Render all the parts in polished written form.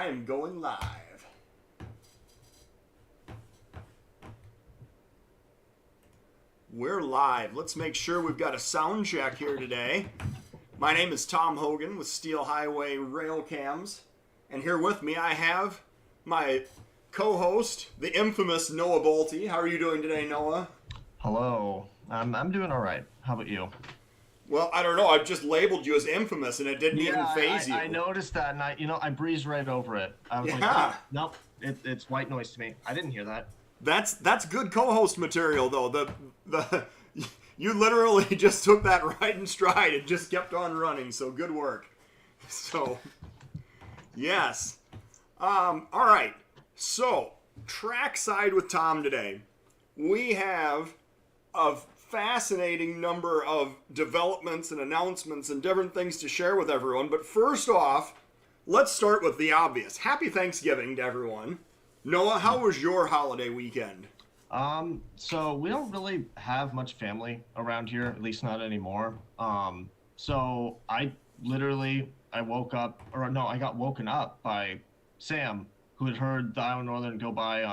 I am going live. We're live. Let's make sure we've got a sound check here today. My name is Tom Hogan with Steel Highway Railcams. And here with me I have my co-host, the infamous Noah Bolte. How are you doing today, Noah? Hello. I'm doing all right. How about you? Well, I don't know. I've just labeled you as infamous, and it didn't even phase you. I noticed that, and I breezed right over it. I was like, oh, nope, it's white noise to me. I didn't hear that. That's good co-host material, though. You literally just took that right in stride and just kept on running. So good work. So, yes. All right. So, Trackside with Tom today. We have a fascinating number of developments and announcements and different things to share with everyone. But first off, let's start with the obvious. Happy Thanksgiving to everyone. Noah, how was your holiday weekend? So we don't really have much family around here, at least not anymore. So I woke up, I got woken up by Sam, who had heard the Iowa Northern go by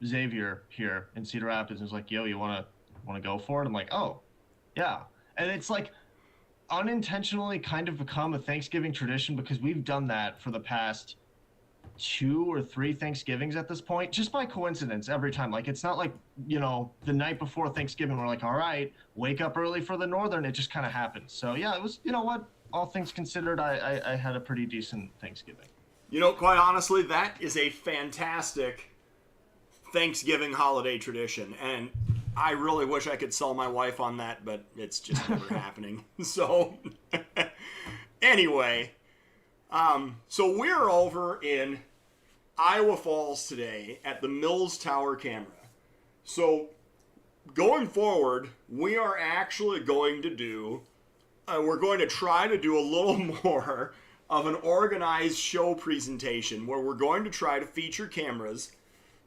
Xavier here in Cedar Rapids, and was like, "Yo, you wanna go for it?" I'm like, "Oh, yeah." And it's like unintentionally kind of become a Thanksgiving tradition because we've done that for the past 2 or 3 Thanksgivings at this point, just by coincidence every time. Like, it's not like, the night before Thanksgiving, we're like, all right, wake up early for the Northern. It just kind of happens. So yeah, it was, all things considered, I had a pretty decent Thanksgiving. Quite honestly, that is a fantastic Thanksgiving holiday tradition. And I really wish I could sell my wife on that, but it's just never happening. So anyway, so we're over in Iowa Falls today at the Mills Tower Camera. So going forward, we are actually going to we're going to try to do a little more of an organized show presentation where we're going to try to feature cameras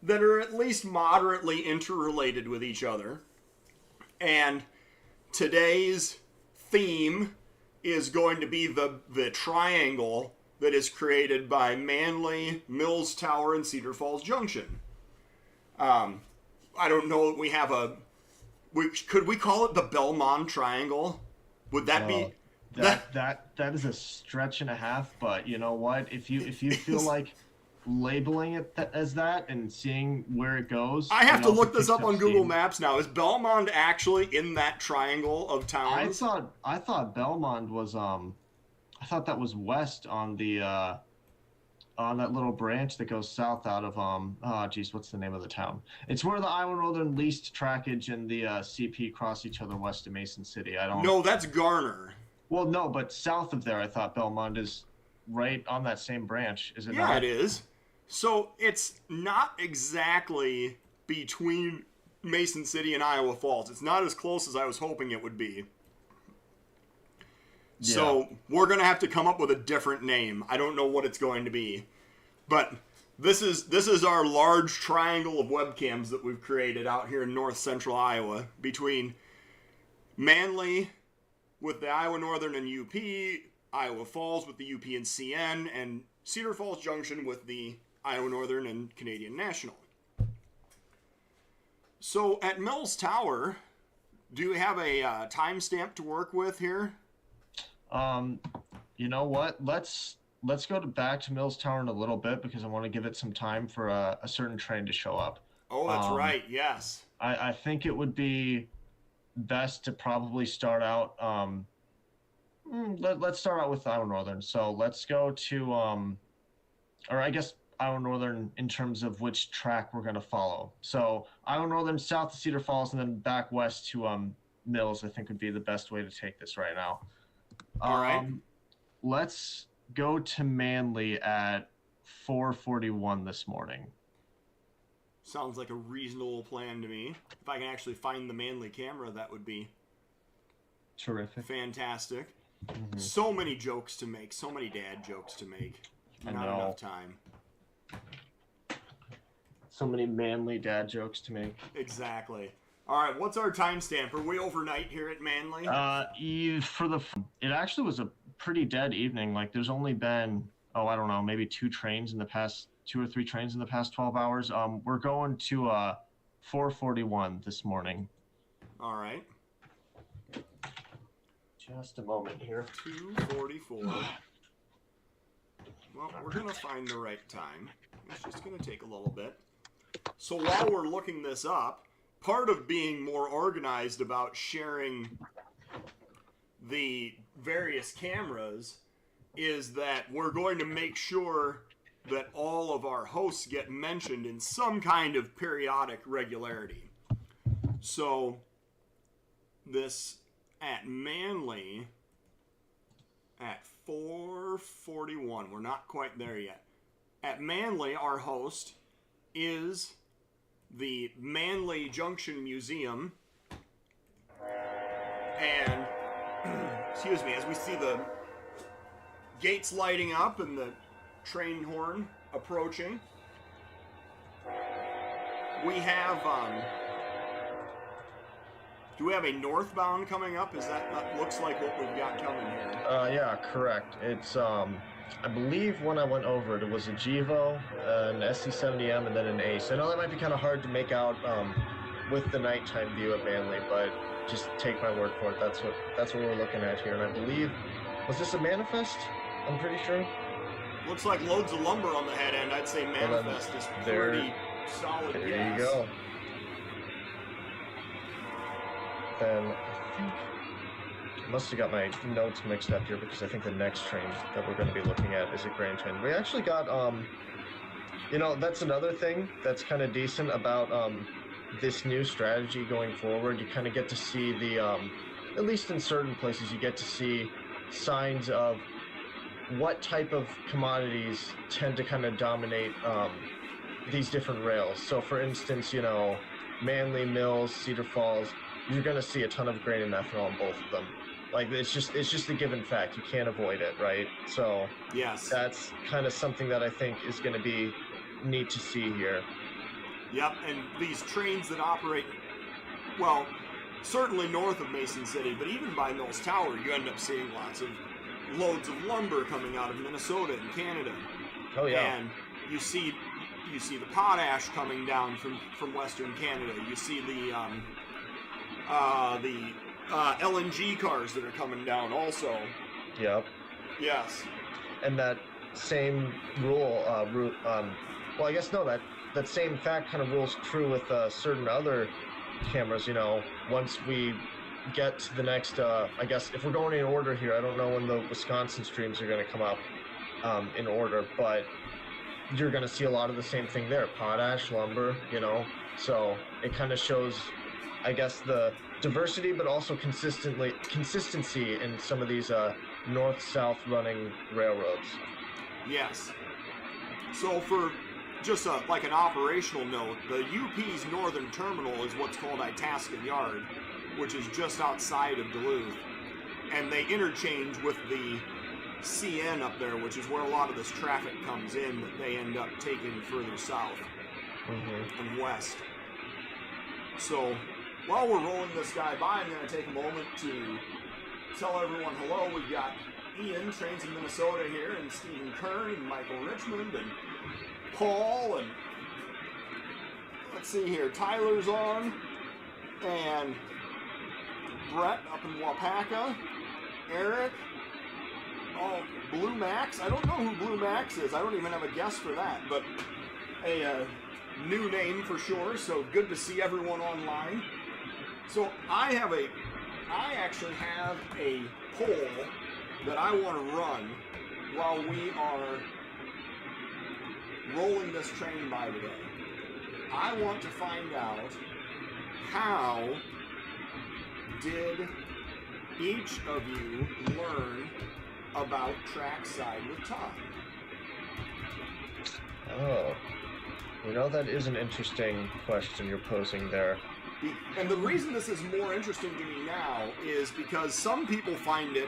that are at least moderately interrelated with each other. And today's theme is going to be the triangle that is created by Manly, Mills Tower, and Cedar Falls Junction. I don't know that we have could we call it the Belmont Triangle? Would that be... That is a stretch and a half, but you know what? If you feel like labeling it as that and seeing where it goes... I have to look this up on Google Maps now. Is Belmont actually in that triangle of towns? I thought Belmont was... I thought that was west on the on that little branch that goes south out of what's the name of the town? It's where the Iowa Northern leased trackage and the CP cross each other west of Mason City. No, that's Garner. Well, no, but south of there, I thought Belmont is right on that same branch. Is it not? Yeah, it is. So it's not exactly between Mason City and Iowa Falls. It's not as close as I was hoping it would be. Yeah. So we're going to have to come up with a different name. I don't know what it's going to be. But this is our large triangle of webcams that we've created out here in north central Iowa between Manly with the Iowa Northern and UP, Iowa Falls with the UP and CN, and Cedar Falls Junction with the Iowa Northern and Canadian National. So at Mills Tower, do you have a timestamp to work with here? You know what? Let's go back to Mills Tower in a little bit because I want to give it some time for a certain train to show up. Oh, that's right. Yes. I think it would be best to probably start out. Let's start out with Iowa Northern. So let's go to, or I guess Iowa Northern in terms of which track we're going to follow. So Iowa Northern south to Cedar Falls and then back west to Mills, I think would be the best way to take this right now. All right. Let's go to Manly at 4:41 this morning. Sounds like a reasonable plan to me. If I can actually find the Manly camera, that would be terrific. Fantastic. Mm-hmm. So many jokes to make, so many dad jokes to make. Not enough time. So many manly dad jokes to make. Exactly. All right, what's our timestamp? Are we overnight here at Manly? It actually was a pretty dead evening. Like, there's only been oh, I don't know, maybe 2 or 3 trains in the past 12 hours. We're going to 441 this morning. All right. Just a moment here. 2:44. Well, we're going to find the right time. It's just going to take a little bit. So while we're looking this up, part of being more organized about sharing the various cameras is that we're going to make sure that all of our hosts get mentioned in some kind of periodic regularity. So this at Manly at 4:41. We're not quite there yet. At Manly, our host is the Manly Junction Museum. And, excuse me, as we see the gates lighting up and the train horn approaching, we have, do we have a northbound coming up? Is that looks like what we've got coming here? Yeah, correct. It's, I believe when I went over it was a Gevo, an SC70M, and then an Ace. I know that might be kind of hard to make out with the nighttime view at Manly, but just take my word for it. That's what we're looking at here. And I believe, was this a Manifest? I'm pretty sure. Looks like loads of lumber on the head end. I'd say Manifest is pretty solid. There you go. Then I think I must have got my notes mixed up here because I think the next train that we're going to be looking at is at Grand Train. We actually got, you know, that's another thing that's kind of decent about this new strategy going forward. You kind of get to see the, at least in certain places, you get to see signs of what type of commodities tend to kind of dominate these different rails. So for instance, you know, Manly, Mills, Cedar Falls, you're going to see a ton of grain and ethanol on both of them. Like, it's just a given fact. You can't avoid it, right? So yes, that's kind of something that I think is going to be neat to see here. Yep, and these trains that operate, well, certainly north of Mason City, but even by Mills Tower, you end up seeing lots of loads of lumber coming out of Minnesota and Canada. Oh yeah. And you see the potash coming down from Western Canada. You see the LNG cars that are coming down also. Yep. Yes. And that same rule, well, I guess no, that same fact kind of rules true with certain other cameras. You know, once we get to the next, I guess if we're going in order here, I don't know when the Wisconsin streams are going to come up in order, but you're going to see a lot of the same thing there. Potash, lumber, you know, so it kind of shows, I guess, the diversity, but also consistency in some of these north-south running railroads. Yes. So for just like an operational note, the UP's northern terminal is what's called Itasca Yard, which is just outside of Duluth. And they interchange with the CN up there, which is where a lot of this traffic comes in that they end up taking further south and west. So while we're rolling this guy by, I'm going to take a moment to tell everyone hello. We've got Ian, trains in Minnesota here, and Stephen Kern, and Michael Richmond, and Paul, and let's see here, Tyler's on, and Brett up in Wapaka, Eric, oh, Blue Max. I don't know who Blue Max is. I don't even have a guess for that, but a new name for sure, so good to see everyone online. So I actually have a poll that I want to run while we are rolling this train by today. I want to find out, how did each of you learn about Trackside with Tom? Oh, you know, that is an interesting question you're posing there. And the reason this is more interesting to me now is because some people find it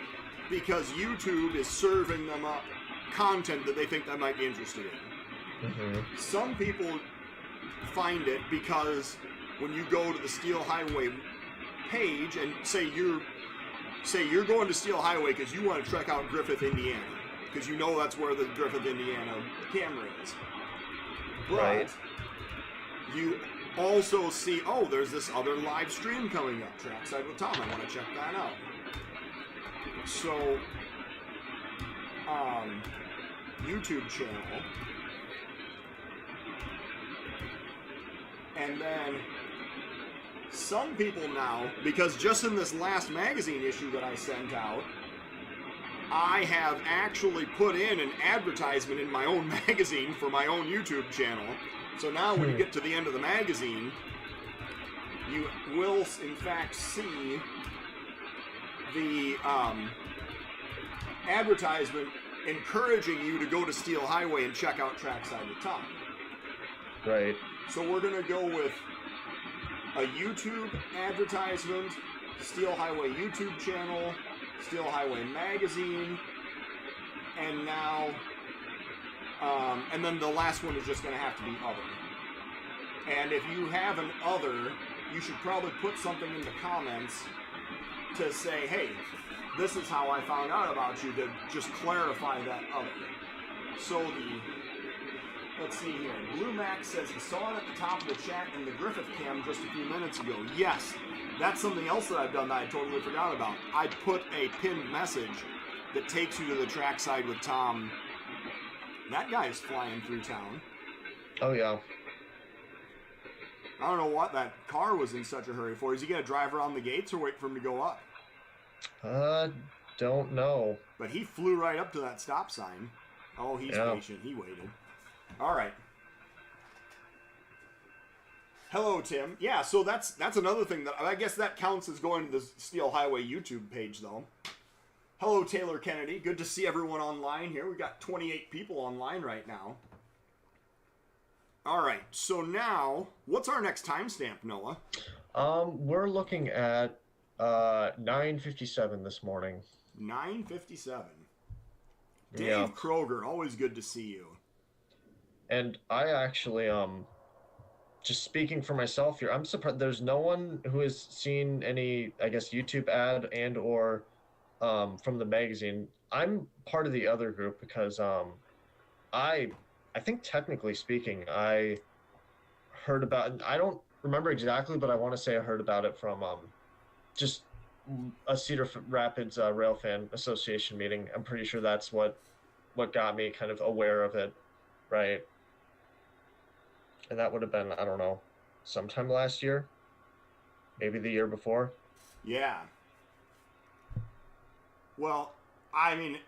because YouTube is serving them up content that they think I might be interested in. Some people find it because when you go to the Steel Highway page and say you're going to Steel Highway because you want to trek out Griffith, Indiana, because you know that's where the Griffith, Indiana camera is. But Right. you also see, oh, there's this other live stream coming up, Trackside with Tom. I want to check that out. So, YouTube channel. And then some people now, because just in this last magazine issue that I sent out, I have actually put in an advertisement in my own magazine for my own YouTube channel. So now when you get to the end of the magazine, you will in fact see the advertisement encouraging you to go to Steel Highway and check out Trackside with Tom. Right. So we're going to go with a YouTube advertisement, Steel Highway YouTube channel, Steel Highway magazine, and now, and then the last one is just going to have to be other. And if you have an other, you should probably put something in the comments to say, hey, this is how I found out about you, to just clarify that other. So let's see here. Blue Max says he saw it at the top of the chat in the Griffith cam just a few minutes ago. Yes, that's something else that I've done that I totally forgot about. I put a pinned message that takes you to the Trackside with Tom. That guy's flying through town. Oh, yeah. I don't know what that car was in such a hurry for. Is he going to drive around the gates or wait for him to go up? Don't know. But he flew right up to that stop sign. Oh, he's patient. He waited. All right. Hello, Tim. Yeah, so that's another thing that I guess that counts as going to the Steel Highway YouTube page, though. Hello, Taylor Kennedy. Good to see everyone online here. We got 28 people online right now. All right. So now, what's our next timestamp, Noah? We're looking at 9:57 this morning. 9:57. Dave Yeah. Kroger, always good to see you. And I actually, just speaking for myself here, I'm surprised there's no one who has seen any, I guess, YouTube ad and or from the magazine. I'm part of the other group because I think technically speaking, I heard about, and I don't remember exactly, but I want to say I heard about it from just a Cedar Rapids Railfan Association meeting. I'm pretty sure that's what got me kind of aware of it, right? And that would have been, I don't know, sometime last year, maybe the year before. Yeah. Well, I mean,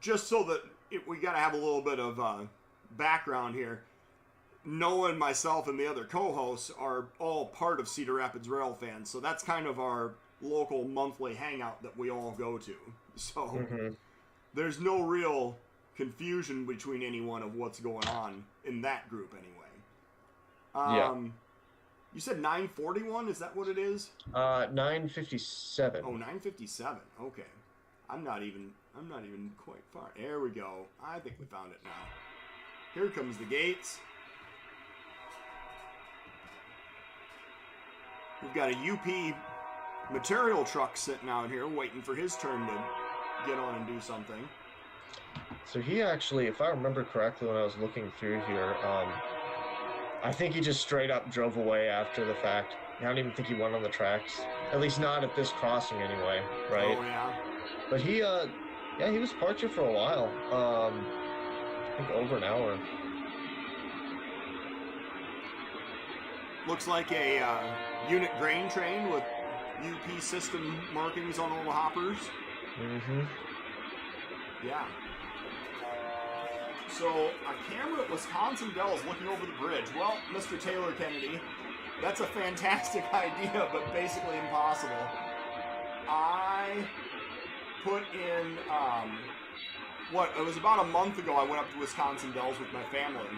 just so that we got to have a little bit of background here. Noah and myself and the other co-hosts are all part of Cedar Rapids Railfans, so that's kind of our local monthly hangout that we all go to. So there's no real confusion between anyone of what's going on in that group anyway. Yeah. You said 9:41, is that what it is? 9:57. Oh, 9:57. Okay. I'm not even quite far. There we go. I think we found it now. Here comes the gates. We've got a UP material truck sitting out here waiting for his turn to get on and do something. So he actually, if I remember correctly when I was looking through here, I think he just straight up drove away after the fact. I don't even think he went on the tracks. At least not at this crossing anyway, right? Oh, yeah. But he was parked here for a while. I think over an hour. Looks like a unit grain train with UP system markings on all the hoppers. Yeah. So, a camera at Wisconsin Dells looking over the bridge. Well, Mr. Taylor Kennedy, that's a fantastic idea, but basically impossible. I put in, it was about a month ago I went up to Wisconsin Dells with my family.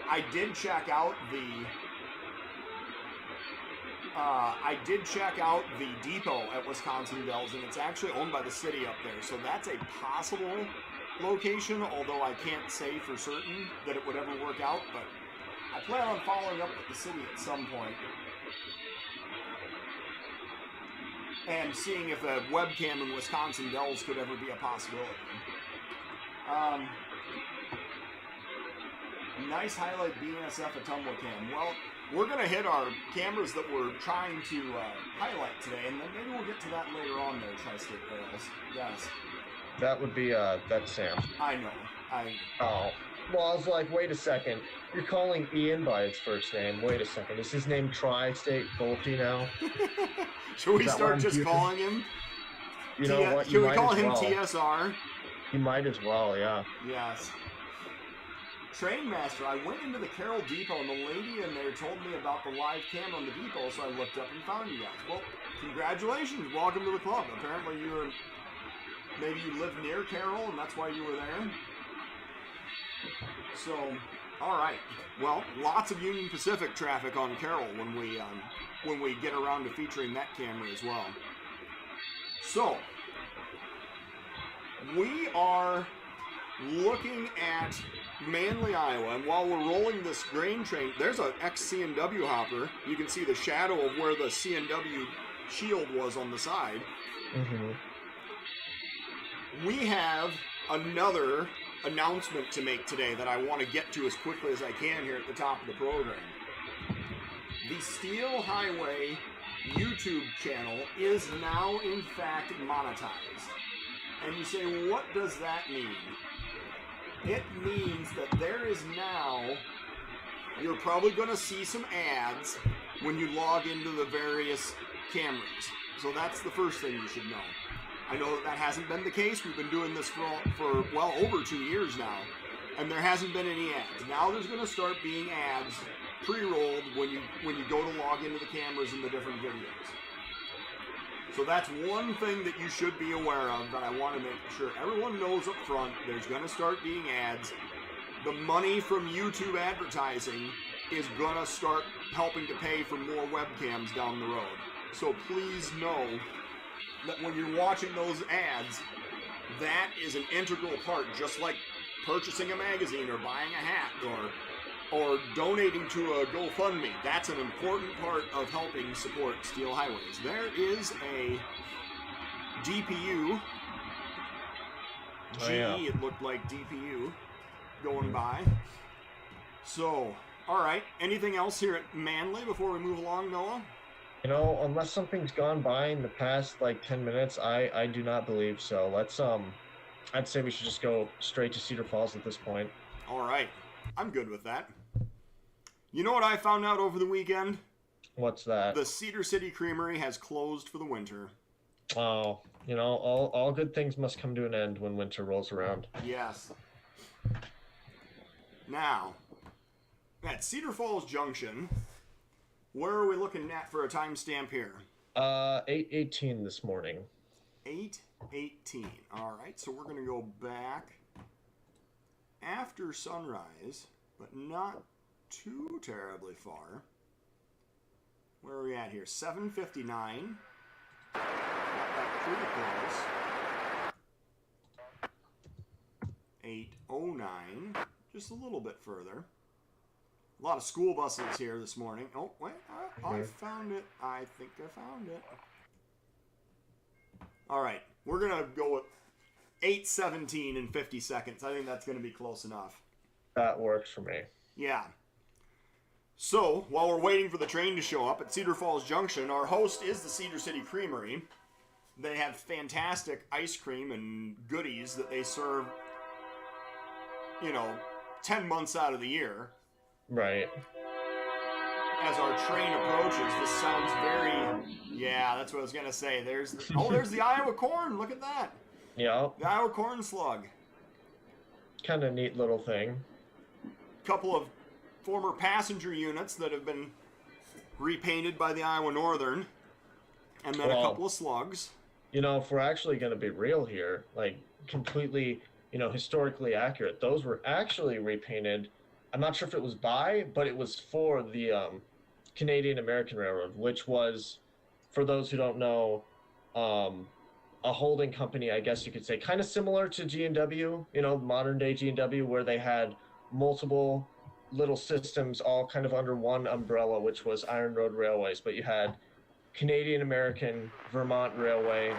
I did check out the depot at Wisconsin Dells, and it's actually owned by the city up there, so that's a possible location, although I can't say for certain that it would ever work out, but I plan on following up with the city at some point and seeing if a webcam in Wisconsin Dells could ever be a possibility. Nice highlight BNSF at Tumble Cam. Well, we're going to hit our cameras that we're trying to highlight today, and then maybe we'll get to that later on there, Tri-State Rails. Yes. That would be, that's Sam. I know. Oh. Well, I was like, wait a second. You're calling Ian by his first name. Wait a second. Is his name Tri-State Bulky now? Should we start just calling him? You know what? Should we call him TSR? You might as well, yeah. Yes. Trainmaster, I went into the Carroll Depot and the lady in there told me about the live camera on the depot, so I looked up and found you guys. Well, congratulations. Welcome to the club. Apparently maybe you live near Carroll and that's why you were there. So, all right. Well, lots of Union Pacific traffic on Carroll when we get around to featuring that camera as well. So, we are looking at Manly, Iowa, and while we're rolling this grain train, there's an ex-C&W hopper. You can see the shadow of where the C&W shield was on the side. Mm-hmm. We have another announcement to make today that I want to get to as quickly as I can here at the top of the program. The Steel Highway YouTube channel is now, in fact, monetized. And you say, what does that mean? It means that there is now, you're probably going to see some ads when you log into the various cameras. So that's the first thing you should know. I know that hasn't been the case. We've been doing this for well over 2 years now, and there hasn't been any ads. Now there's going to start being ads pre-rolled when you go to log into the cameras in the different videos. So that's one thing that you should be aware of that I want to make sure everyone knows up front. There's going to start being ads. The money from YouTube advertising is going to start helping to pay for more webcams down the road. So please know that when you're watching those ads, that is an integral part, just like purchasing a magazine or buying a hat or donating to a GoFundMe. That's an important part of helping support Steel Highways. There is a DPU, it looked like DPU, going by. So, all right, anything else here at Manly before we move along, Noah? You know, unless something's gone by in the past, 10 minutes, I do not believe so. Let's, I'd say we should just go straight to Cedar Falls at this point. All right. I'm good with that. You know what I found out over the weekend? What's that? The Cedar City Creamery has closed for the winter. Oh, you know, all good things must come to an end when winter rolls around. Yes. Now, at Cedar Falls Junction, where are we looking at for a timestamp here? 8:18 this morning. 8:18. All right, so we're going to go back after sunrise, but not too terribly far. Where are we at here? 7:59. Got that pretty close. 8:09. Just a little bit further. A lot of school buses here this morning. Oh, wait. I found it. I think I found it. All right. We're going to go with 8:17 in 50 seconds. I think that's going to be close enough. That works for me. Yeah. So, while we're waiting for the train to show up at Cedar Falls Junction, our host is the Cedar City Creamery. They have fantastic ice cream and goodies that they serve, 10 months out of the year. Right. As our train approaches, this sounds very... Yeah, that's what I was going to say. There's the Iowa corn. Look at that. Yeah. The Iowa corn slug. Kind of neat little thing. Couple of former passenger units that have been repainted by the Iowa Northern. And then a couple of slugs. If we're actually going to be real here, completely, historically accurate, those were actually repainted. I'm not sure if it was but it was for the Canadian American Railroad, which was, for those who don't know, a holding company, I guess you could say, kind of similar to G&W, modern day G&W, where they had multiple little systems all kind of under one umbrella, which was Iron Road Railways. But you had Canadian American, Vermont Railway.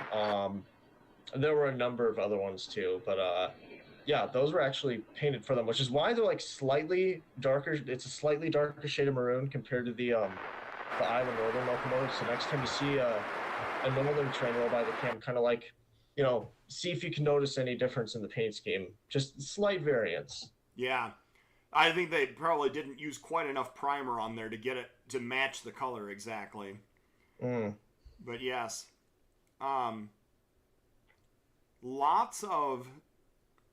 There were a number of other ones too, but Yeah, those were actually painted for them, which is why they're like slightly darker. It's a slightly darker shade of maroon compared to the Iowa Northern locomotive. So next time you see a northern train roll by the cam, kind of like, see if you can notice any difference in the paint scheme. Just slight variance. Yeah. I think they probably didn't use quite enough primer on there to get it to match the color exactly. Mm. But yes. Lots of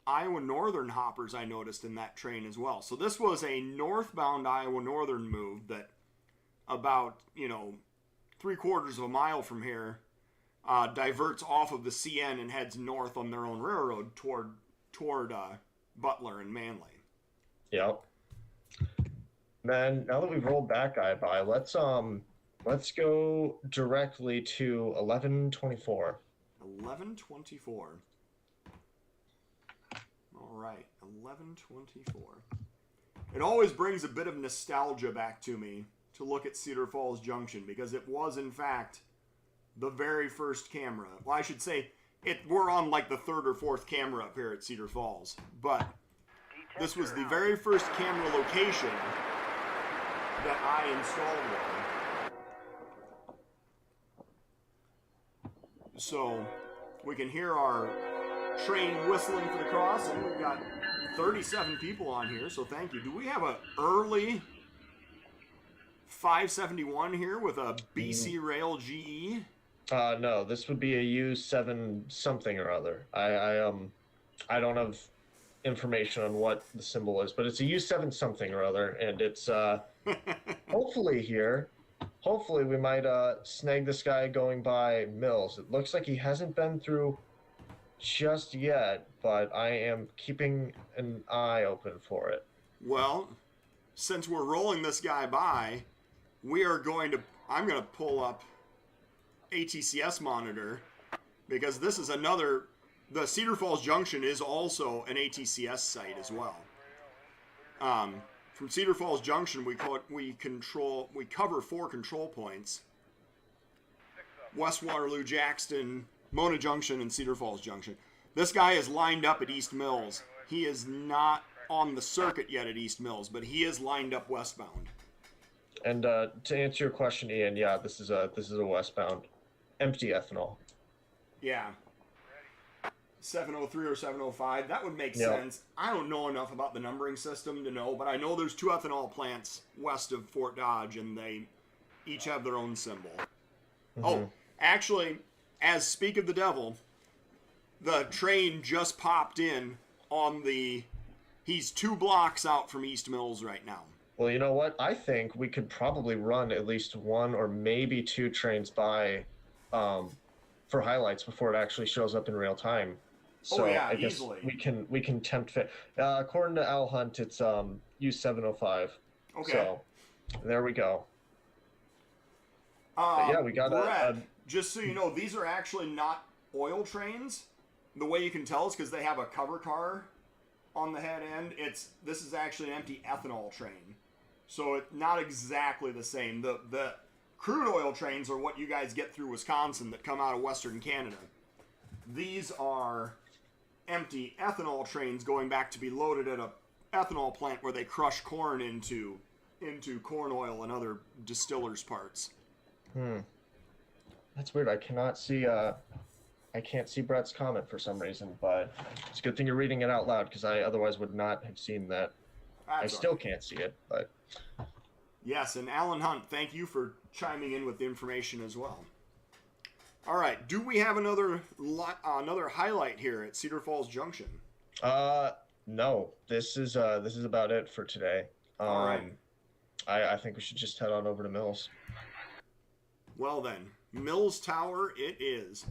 Iowa Northern hoppers I noticed in that train as well. So this was a northbound Iowa Northern move that about, 3/4 of a mile from here diverts off of the CN and heads north on their own railroad toward Butler and Manly. Yep. Man, now that we've rolled that guy by, let's go directly to 1124. 1124. All right, 1124. It always brings a bit of nostalgia back to me to look at Cedar Falls Junction because it was, in fact, the very first camera. Well, I should say, we're on like the third or fourth camera up here at Cedar Falls, but this was the very first camera location that I installed one. So we can hear our train whistling for the crossing. We've got 37 people on here, so thank you. Do we have an early 571 here with a BC Rail GE? No, this would be a U7 something or other. I don't have information on what the symbol is, but it's a U7 something or other, and it's hopefully here. Hopefully we might snag this guy going by Mills. It looks like he hasn't been through just yet, but I am keeping an eye open for it. Well, since we're rolling this guy by, I'm going to pull up ATCS monitor because this is the Cedar Falls Junction is also an ATCS site as well. From Cedar Falls Junction, we cover 4 control points: West Waterloo, Jackson, Mona Junction, and Cedar Falls Junction. This guy is lined up at East Mills. He is not on the circuit yet at East Mills, but he is lined up westbound. And to answer your question, Ian, yeah, this is a westbound, empty ethanol. Yeah. 703 or 705, that would make sense. I don't know enough about the numbering system to know, but I know there's 2 ethanol plants west of Fort Dodge, and they each have their own symbol. Mm-hmm. Oh, actually, as speak of the devil, the train just popped in on he's 2 blocks out from East Mills right now. Well, you know what? I think we could probably run at least 1 or maybe 2 trains by for highlights before it actually shows up in real time. So I guess easily. we can tempt fit. According to Al Hunt, it's U705. Okay. So there we go. Yeah, we got Brett, just so you know, these are actually not oil trains. The way you can tell is because they have a cover car on the head end. This is actually an empty ethanol train, so it's not exactly the same. The crude oil trains are what you guys get through Wisconsin that come out of Western Canada. These are empty ethanol trains going back to be loaded at a ethanol plant where they crush corn into corn oil and other distillers' parts. That's weird. I can't see Brett's comment for some reason, but it's a good thing you're reading it out loud because I otherwise would not have seen that. I still can't see it, but yes. And Alan Hunt, thank you for chiming in with the information as well. All right, do we have another highlight here at Cedar Falls Junction? No. This is about it for today. All right. I think we should just head on over to Mills. Well then, Mills Tower it is.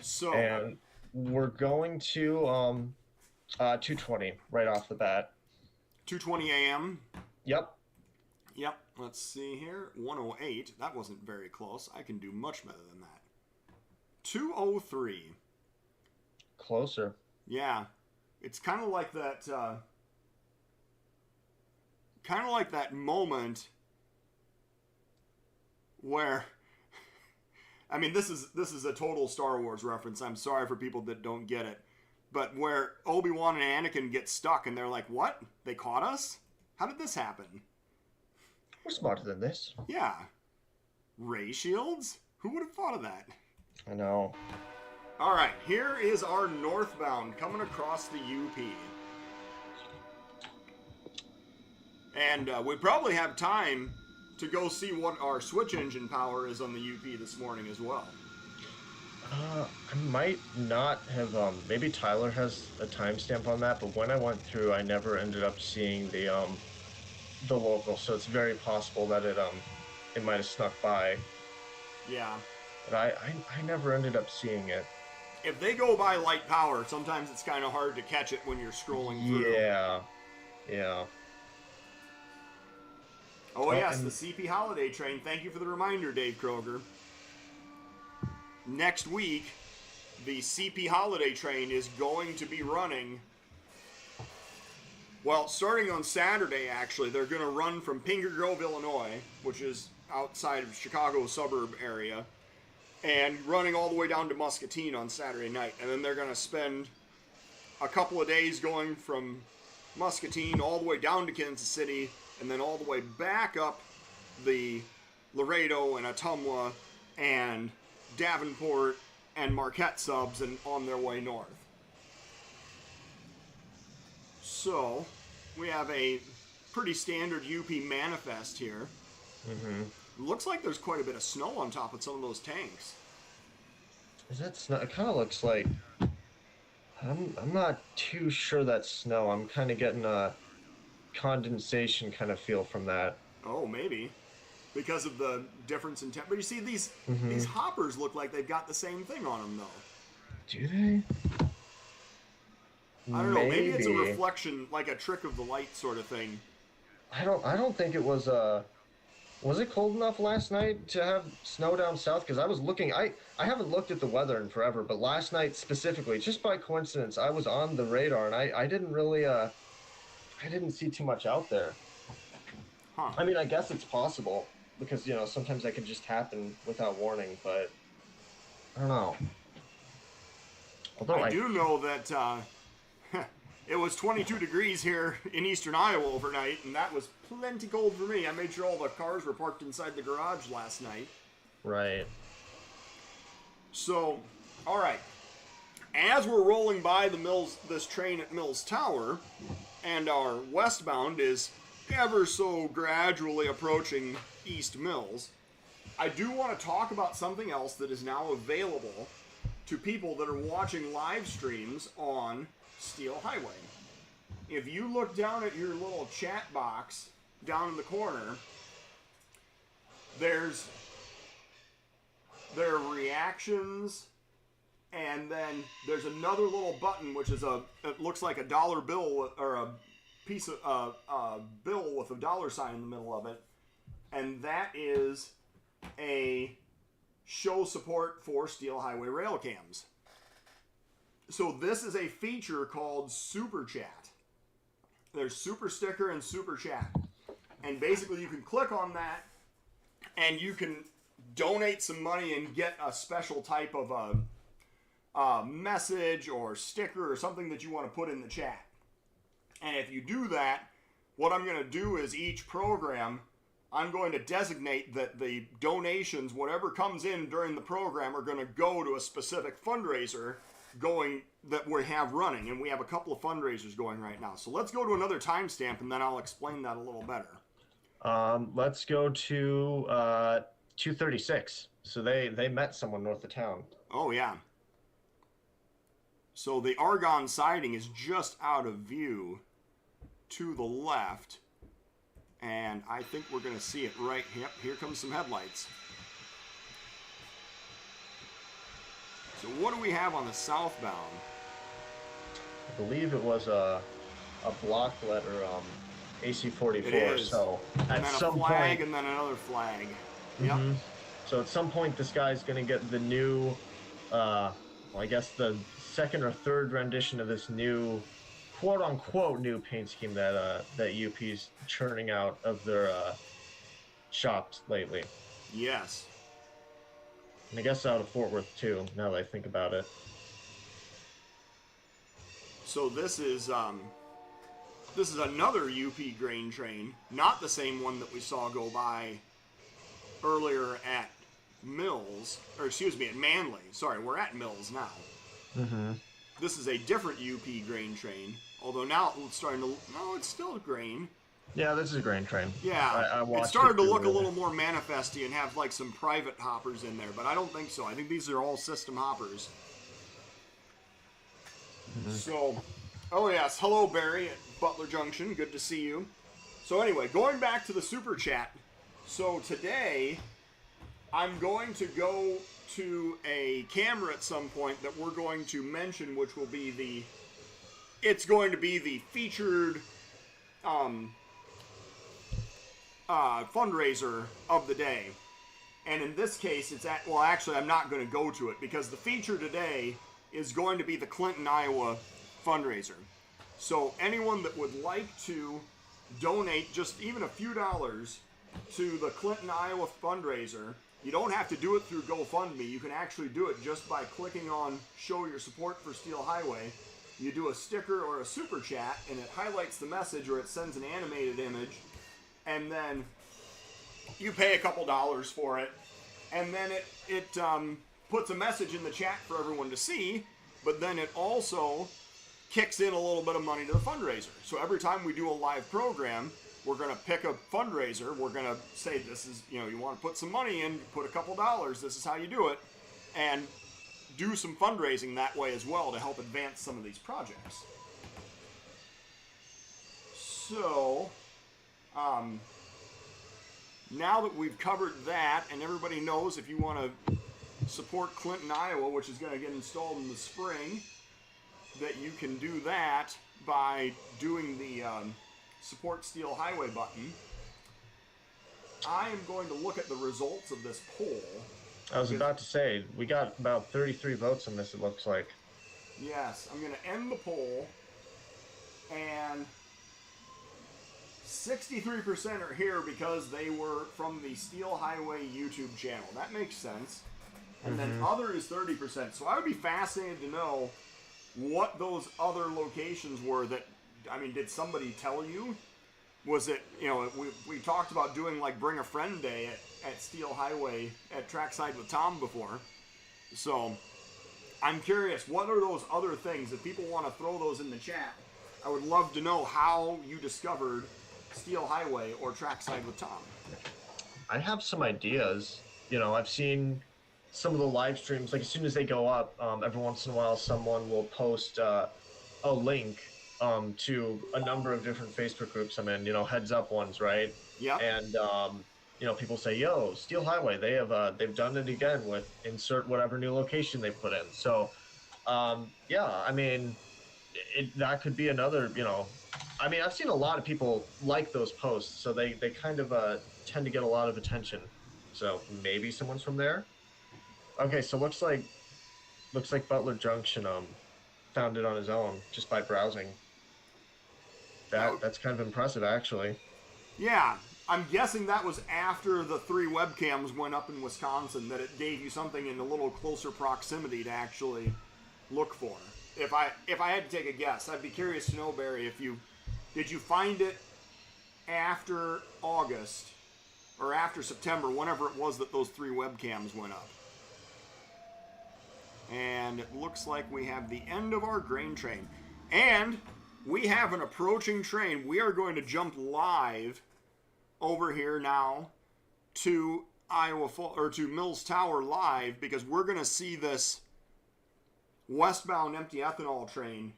So, and we're going to 2:20 right off the bat. 2:20 a.m. Yep. Let's see here. 108. That wasn't very close. I can do much better than that. 2:03. Closer. Yeah, it's kind of like that. Kind of like that moment where. I mean, this is a total Star Wars reference. I'm sorry for people that don't get it. but where Obi-Wan and Anakin get stuck and they're like, what? They caught us? How did this happen? We're smarter than this. Yeah. Ray shields? Who would have thought of that? I know. All right, here is our northbound coming across the UP. And we probably have time to go see what our switch engine power is on the UP this morning as well. I might not have, maybe Tyler has a timestamp on that, but when I went through, I never ended up seeing the local, so it's very possible that it might have snuck by. Yeah. But I never ended up seeing it. If they go by light power, sometimes it's kind of hard to catch it when you're scrolling through. Yeah. Oh, yes, the CP Holiday Train. Thank you for the reminder, Dave Kroger. Next week, the CP Holiday Train is going to be running. Well, starting on Saturday, actually, they're going to run from Pinker Grove, Illinois, which is outside of Chicago suburb area, and running all the way down to Muscatine on Saturday night. And then they're going to spend a couple of days going from Muscatine all the way down to Kansas City, and then all the way back up the Laredo and Ottumwa and Davenport and Marquette subs and on their way north. So, we have a pretty standard UP manifest here. Mm-hmm. Looks like there's quite a bit of snow on top of some of those tanks. Is that snow? It kind of looks like... I'm not too sure that's snow. I'm kind of getting a condensation kind of feel from that. Oh, maybe. Because of the difference in temperature. But you see, these hoppers look like they've got the same thing on them, though. Do they? I don't know. Maybe it's a reflection, like a trick of the light sort of thing. I don't think it was. Was it cold enough last night to have snow down south? Because I was looking. I haven't looked at the weather in forever, but last night specifically, just by coincidence, I was on the radar and I didn't really I didn't see too much out there. Huh. I mean, I guess it's possible because sometimes that could just happen without warning, but I don't know. Although I do know that it was 22 degrees here in eastern Iowa overnight, and that was plenty cold for me. I made sure all the cars were parked inside the garage last night. Right. So, all right. As we're rolling by this train at Mills Tower, and our westbound is ever so gradually approaching East Mills, I do want to talk about something else that is now available to people that are watching live streams on Steel Highway. If you look down at your little chat box down in the corner, there are reactions, and then there's another little button which is it looks like a dollar bill or a piece of bill with a dollar sign in the middle of it, and that is a show support for Steel Highway Railcams. So this is a feature called Super Chat. There's Super Sticker and Super Chat. And basically you can click on that and you can donate some money and get a special type of a message or sticker or something that you want to put in the chat. And if you do that, what I'm going to do is each program, I'm going to designate that the donations, whatever comes in during the program, are going to go to a specific fundraiser that we have running, and we have a couple of fundraisers going right now. So let's go to another timestamp, and then I'll explain that a little better. Let's go to 236. So they met someone north of town. Oh, yeah. So the Argonne siding is just out of view to the left, and I think we're going to see it right. Yep, here comes some headlights. So what do we have on the southbound? I believe it was a block letter AC44. It is. So and at then some a flag point, and then another flag. Yep. So at some point, this guy's going to get the new, I guess the second or third rendition of this new, quote-unquote, new paint scheme that UP's churning out of their shops lately. Yes. And I guess out of Fort Worth, too, now that I think about it. So this is another UP grain train, not the same one that we saw go by earlier at Mills, or excuse me, at Manly. Sorry, we're at Mills now. Mm-hmm. This is a different UP grain train, although now it's starting to, no, it's still grain. Yeah, this is a grain train. Yeah, it started to look a little more manifesty and have like some private hoppers in there, but I don't think so. I think these are all system hoppers. Mm-hmm. So, oh yes, hello Barry at Butler Junction, good to see you. So anyway, going back to the super chat. So today, I'm going to go to a camera at some point that we're going to mention, which will be it's going to be the featured fundraiser of the day. And in this case, it's at, well, actually, I'm not going to go to it because the feature today is going to be the Clinton, Iowa fundraiser. So anyone that would like to donate just even a few dollars to the Clinton, Iowa fundraiser, you don't have to do it through GoFundMe. You can actually do it just by clicking on Show Your Support for Steel Highway. You do a sticker or a super chat, and it highlights the message or it sends an animated image, and then you pay a couple dollars for it, and then it puts a message in the chat for everyone to see, but then it also kicks in a little bit of money to the fundraiser. So every time we do a live program, we're going to pick a fundraiser. We're going to say, this is, you want to put some money in, put a couple dollars, this is how you do it, and do some fundraising that way as well to help advance some of these projects. So, now that we've covered that, and everybody knows if you want to support Clinton, Iowa, which is going to get installed in the spring, that you can do that by doing the Support Steel Highway button. I am going to look at the results of this poll. I was about to say, we got about 33 votes on this, it looks like. Yes, I'm going to end the poll, and 63% are here because they were from the Steel Highway YouTube channel. That makes sense. And then other is 30%. So I would be fascinated to know what those other locations were that, I mean, did somebody tell you? Was it, we talked about doing like Bring a Friend Day at Steel Highway at Trackside with Tom before. So I'm curious, what are those other things? If people want to throw those in the chat, I would love to know how you discovered Steel Highway or Trackside with Tom. I have some ideas. I've seen some of the live streams, like as soon as they go up, every once in a while someone will post a link to a number of different Facebook groups I'm in, heads up ones, right? Yeah. And people say, "Yo, Steel Highway, they've done it again with insert whatever new location they put in." So, I mean, that could be another, I mean, I've seen a lot of people like those posts, so they kind of tend to get a lot of attention. So maybe someone's from there. Okay, so looks like Butler Junction found it on his own just by browsing. That's kind of impressive, actually. Yeah, I'm guessing that was after the 3 webcams went up in Wisconsin, that it gave you something in a little closer proximity to actually look for. If I had to take a guess, I'd be curious to know, Barry, did you find it after August or after September, whenever it was that those 3 webcams went up? And it looks like we have the end of our grain train. And we have an approaching train. We are going to jump live over here now to to Mills Tower live, because we're going to see this westbound empty ethanol train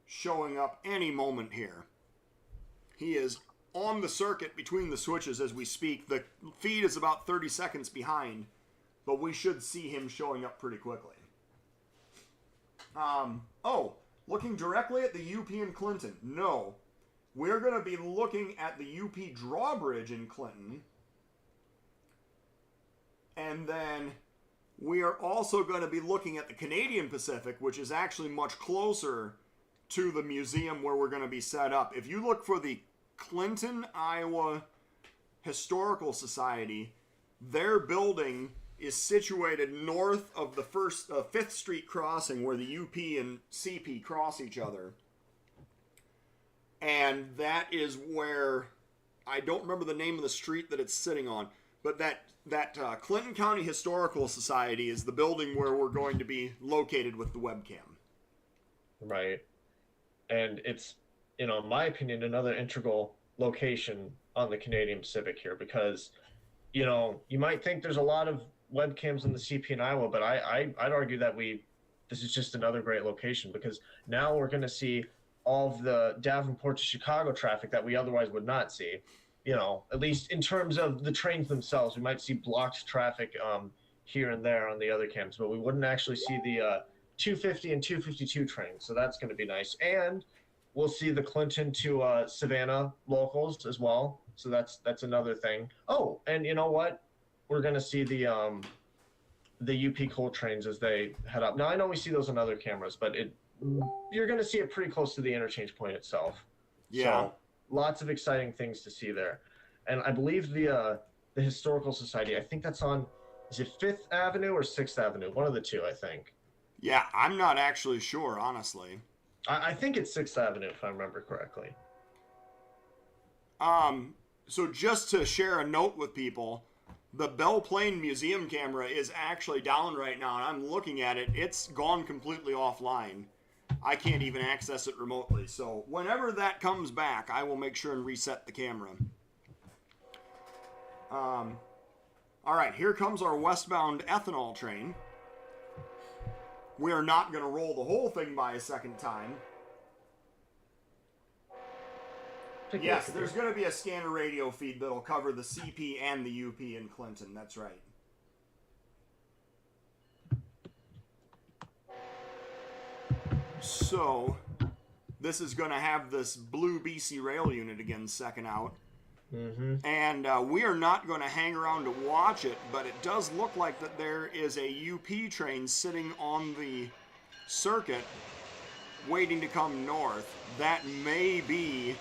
showing up any moment here. He is on the circuit between the switches as we speak. The feed is about 30 seconds behind, but we should see him showing up pretty quickly. Looking directly at the UP in Clinton. No. We're going to be looking at the UP drawbridge in Clinton. And then we are also going to be looking at the Canadian Pacific, which is actually much closer to the museum where we're going to be set up. If you look for the Clinton, Iowa Historical Society, their building is situated north of the 5th Street crossing where the UP and CP cross each other. and that is where, I don't remember the name of the street that it's sitting on, but that Clinton County Historical Society is the building where we're going to be located with the webcam. Right. And it's, in my opinion, another integral location on the Canadian Pacific here, because, you might think there's a lot of webcams in the CP in Iowa, but I'd argue that this is just another great location, because now we're going to see all of the Davenport to Chicago traffic that we otherwise would not see. At least in terms of the trains themselves, we might see blocked traffic here and there on the other cams, but we wouldn't actually see the 250 and 252 trains. So that's going to be nice. And we'll see the Clinton to Savannah locals as well. So that's another thing. Oh, and you know what? We're going to see the UP coal trains as they head up. Now, I know we see those on other cameras, but you're going to see it pretty close to the interchange point itself. Yeah. So, lots of exciting things to see there. And I believe the Historical Society, I think that's on, is it 5th Avenue or 6th Avenue? One of the two, I think. Yeah, I'm not actually sure, honestly. I think it's 6th Avenue, if I remember correctly. So just to share a note with people, the Belle Plaine Museum camera is actually down right now, and I'm looking at it. It's gone completely offline. I can't even access it remotely. So whenever that comes back, I will make sure and reset the camera. All right, here comes our westbound ethanol train. We are not going to roll the whole thing by a second time. Yes, there's going to be a scanner radio feed that'll cover the CP and the UP in Clinton. That's right. So, this is going to have this blue BC Rail unit again second out. Mm-hmm. And we are not going to hang around to watch it, but it does look like that there is a UP train sitting on the circuit waiting to come north. That may be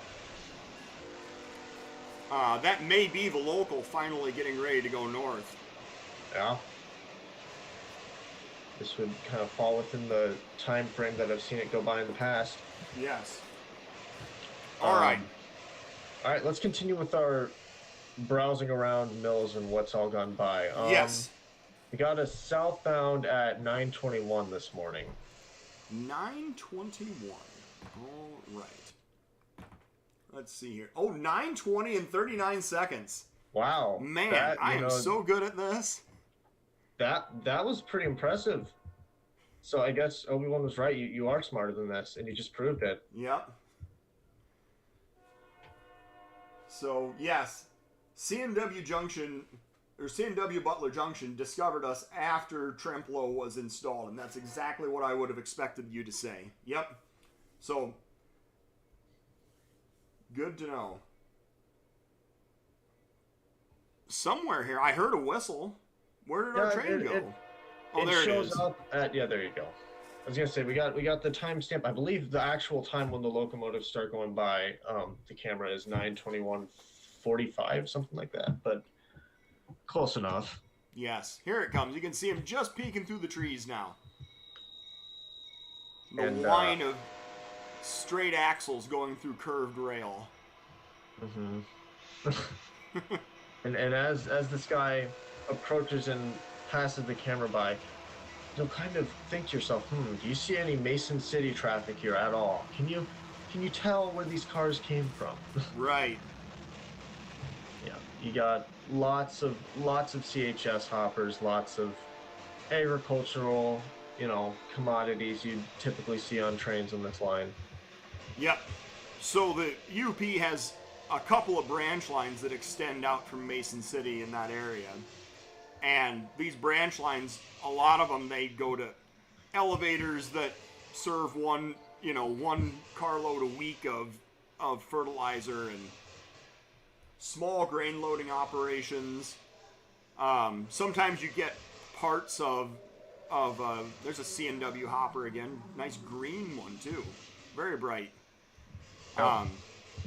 the local finally getting ready to go north. Yeah. This would kind of fall within the time frame that I've seen it go by in the past. Yes. All right. All right, let's continue with our browsing around mills and what's all gone by. Yes. We got a southbound at 9:21 this morning. 9:21. All right. Let's see here. Oh, 9:20 and 39 seconds. Wow. Man, I am so good at this. That was pretty impressive. So I guess Obi-Wan was right. You are smarter than this, and you just proved it. Yep. So, yes, C&W Junction, or C&W Butler Junction discovered us after Tremplo was installed, and that's exactly what I would have expected you to say. Yep. So, good to know. Somewhere here, I heard a whistle. Where did our train go? Oh, there it is. Up at, yeah, there you go. I was gonna say we got the timestamp. I believe the actual time when the locomotives start going by the camera is 9:21:45, something like that. But close enough. Yes, here it comes. You can see him just peeking through the trees now. The line of straight axles going through curved rail. Mm-hmm. and as this guy approaches and passes the camera by, you'll kind of think to yourself, do you see any Mason City traffic here at all? Can you tell where these cars came from? Right. Yeah, you got lots of CHS hoppers, lots of agricultural, commodities you'd typically see on trains on this line. Yep. So the UP has a couple of branch lines that extend out from Mason City in that area. And these branch lines, a lot of them, they go to elevators that serve one carload a week of fertilizer and small grain loading operations. Sometimes you get parts of there's a C&W hopper again, nice green one too, very bright.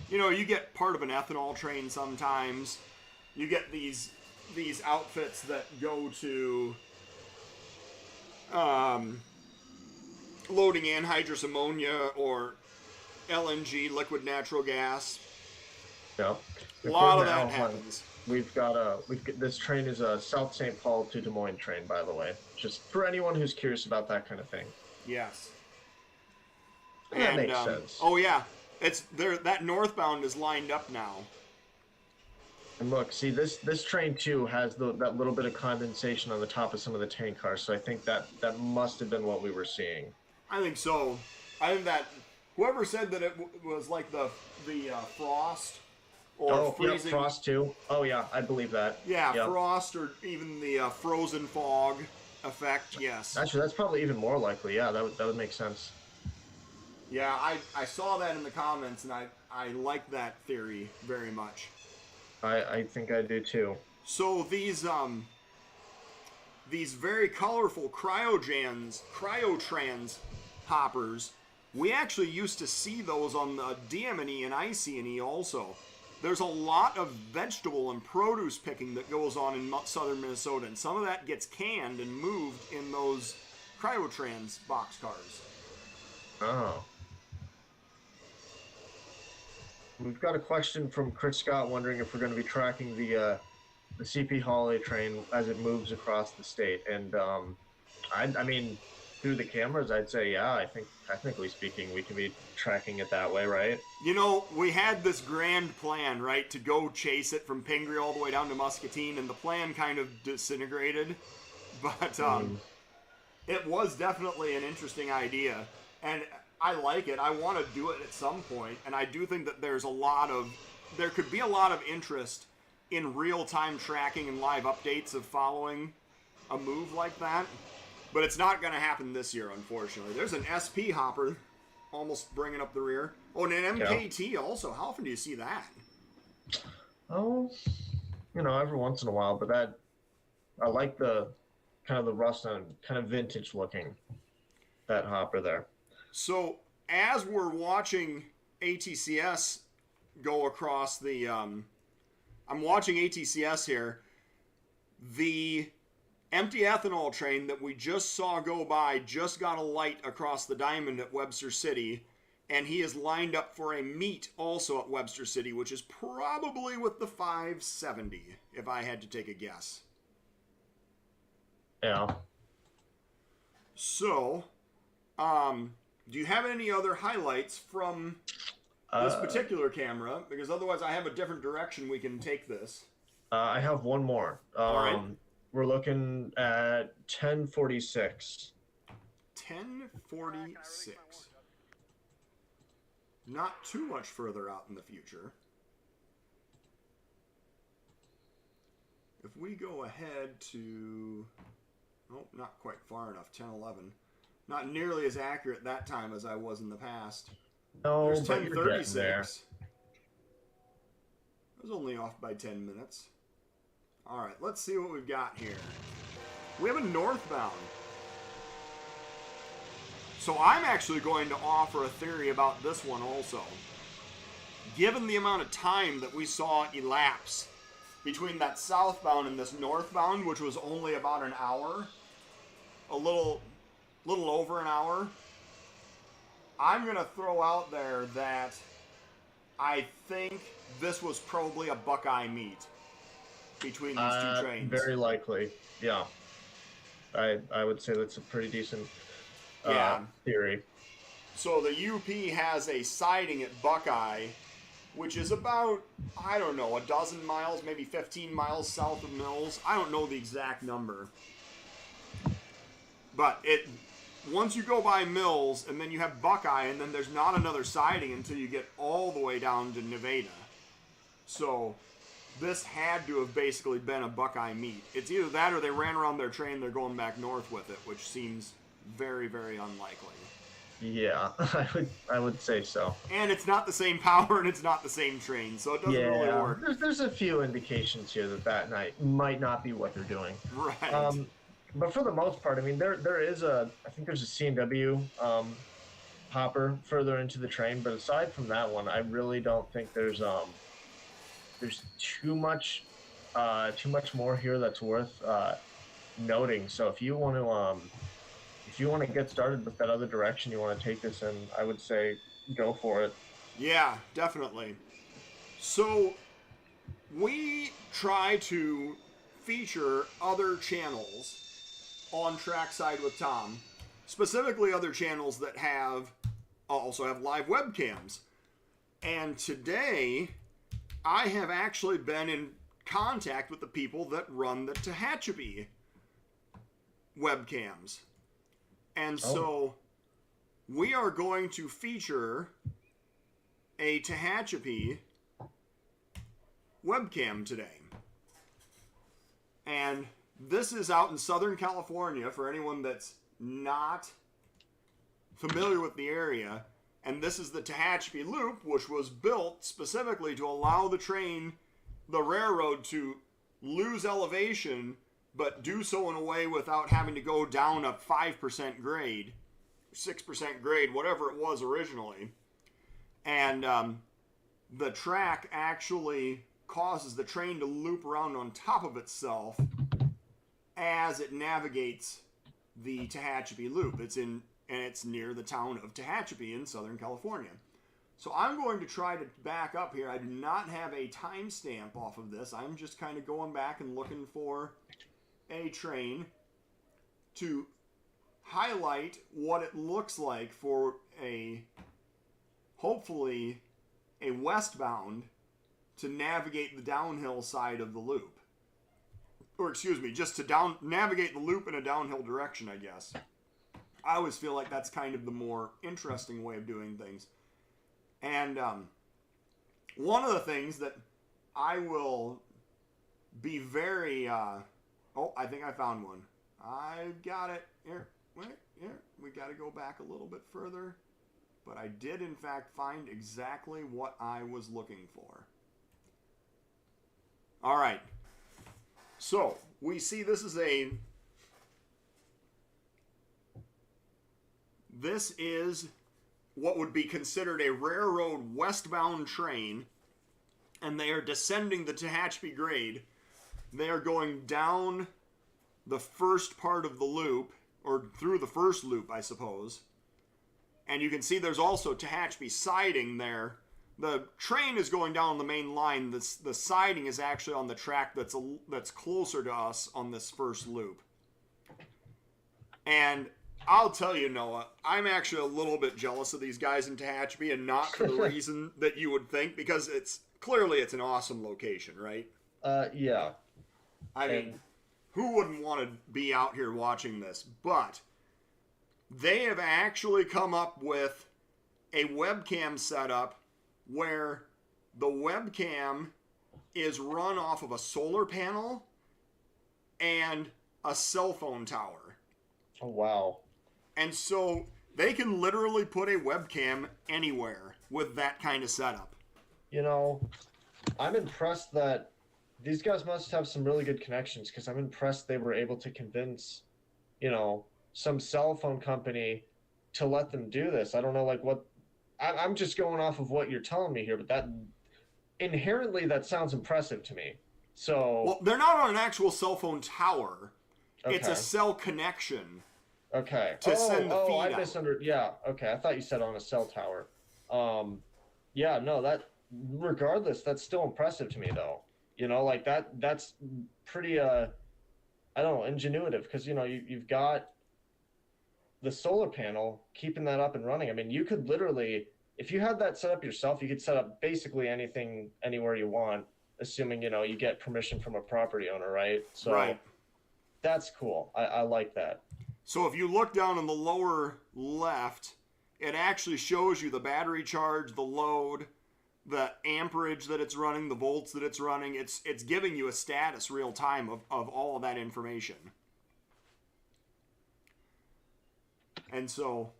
You get part of an ethanol train sometimes. You get these outfits that go to loading anhydrous ammonia or LNG, liquid natural gas. Yeah. A lot of According to that Alpha, happens. this train is a South St. Paul to Des Moines train, by the way. Just for anyone who's curious about that kind of thing. Yes. And that makes sense. Oh yeah, it's there. That northbound is lined up now. And look, see this train too has that little bit of condensation on the top of some of the tank cars. So I think that must have been what we were seeing. I think so. I think that whoever said that it was like the frost or freezing. Yeah, frost too. Oh yeah, I believe that. Yeah, yep. Frost or even the frozen fog effect. Yes. Actually, that's probably even more likely. Yeah, that would make sense. Yeah, I saw that in the comments, and I like that theory very much. I think I do too. So these very colorful cryotrans hoppers, we actually used to see those on the DM&E and IC&E also. There's a lot of vegetable and produce picking that goes on in southern Minnesota, and some of that gets canned and moved in those cryotrans boxcars. Oh. We've got a question from Chris Scott wondering if we're going to be tracking the CP holiday train as it moves across the state. And I mean, through the cameras, I'd say, yeah, I think technically speaking, we can be tracking it that way, right? You know, we had this grand plan, right, to go chase it from Pingree all the way down to Muscatine, and the plan kind of disintegrated. But it was definitely an interesting idea. And I like it. I want to do it at some point, and I do think that there could be a lot of interest in real-time tracking and live updates of following a move like that, but it's not going to happen this year, unfortunately. There's an SP hopper almost bringing up the rear. Oh, and an MKT also. How often do you see that? Oh, every once in a while, but I like the kind of the rust on, kind of vintage looking, that hopper there. So, as we're watching ATCS go across the, I'm watching ATCS here, the empty ethanol train that we just saw go by just got a light across the diamond at Webster City, and he is lined up for a meet also at Webster City, which is probably with the 570, if I had to take a guess. Yeah. So, do you have any other highlights from this particular camera? Because otherwise I have a different direction we can take this. I have one more. All right. We're looking at 1046. 1046. Not too much further out in the future. If we go ahead to... Oh, not quite far enough. 1011. Not nearly as accurate that time as I was in the past. No, there's but you're getting there. 1036. I was only off by 10 minutes. All right, let's see what we've got here. We have a northbound. So I'm actually going to offer a theory about this one also. Given the amount of time that we saw elapse between that southbound and this northbound, which was only about an hour, a little over an hour, I'm going to throw out there that I think this was probably a Buckeye meet between these two trains. Very likely, yeah. I would say that's a pretty decent theory. So the UP has a siding at Buckeye, which is about, I don't know, a dozen miles, maybe 15 miles south of Mills. I don't know the exact number. But once you go by Mills, and then you have Buckeye, and then there's not another siding until you get all the way down to Nevada. So this had to have basically been a Buckeye meet. It's either that or they ran around their train, they're going back north with it, which seems very, very unlikely. Yeah, I would say so. And it's not the same power, and it's not the same train, so it doesn't really work. There's a few indications here that night might not be what they're doing. Right. But for the most part, I mean, there is I think there's a C&W hopper further into the train, but aside from that one, I really don't think there's too much more here that's worth noting. So if you want to get started with that other direction you want to take this in, I would say go for it. Yeah, definitely. So we try to feature other channels on Trackside with Tom, specifically other channels that also have live webcams. And today, I have actually been in contact with the people that run the Tehachapi webcams. And so we are going to feature a Tehachapi webcam today. And this is out in Southern California for anyone that's not familiar with the area. And this is the Tehachapi Loop, which was built specifically to allow the railroad to lose elevation, but do so in a way without having to go down a 5% grade, 6% grade, whatever it was originally. And the track actually causes the train to loop around on top of itself as it navigates the Tehachapi Loop. It's near the town of Tehachapi in Southern California. So I'm going to try to back up here. I do not have a timestamp off of this. I'm just kind of going back and looking for a train to highlight what it looks like for hopefully a westbound to navigate the downhill side of the loop. Or excuse me, just to navigate the loop in a downhill direction, I guess. I always feel like that's kind of the more interesting way of doing things. And one of the things that I will be very... I think I found one. I've got it. Here. We got to go back a little bit further. But I did, in fact, find exactly what I was looking for. All right. So, we see this is what would be considered a railroad westbound train, and they are descending the Tehachapi grade. They are going down the first part of the loop, or through the first loop, I suppose. And you can see there's also Tehachapi siding there. The train is going down the main line. The siding is actually on the track that's closer to us on this first loop. And I'll tell you, Noah, I'm actually a little bit jealous of these guys in Tehachapi, and not for the reason that you would think, because it's an awesome location, right? Yeah. I mean, who wouldn't want to be out here watching this? But they have actually come up with a webcam setup where the webcam is run off of a solar panel and a cell phone tower. Oh, wow. And so they can literally put a webcam anywhere with that kind of setup. You know, I'm impressed that these guys must have some really good connections, because I'm impressed they were able to convince, some cell phone company to let them do this. I don't know, I'm just going off of what you're telling me here, but that inherently that sounds impressive to me. So, well, they're not on an actual cell phone tower. okay. It's a cell connection. Okay. To send the feed I out. misunderstood. Yeah. Okay. I thought you said on a cell tower. Yeah. No. That. Regardless, that's still impressive to me, though. That's pretty. I don't know, ingenuitive, because you've got the solar panel keeping that up and running. I mean, you could literally, if you had that set up yourself, you could set up basically anything anywhere you want, assuming you get permission from a property owner, right? So right. That's cool. I like that. So if you look down in the lower left, it actually shows you the battery charge, the load, the amperage that it's running, the volts that it's running. It's giving you a status real time of all of that information. And so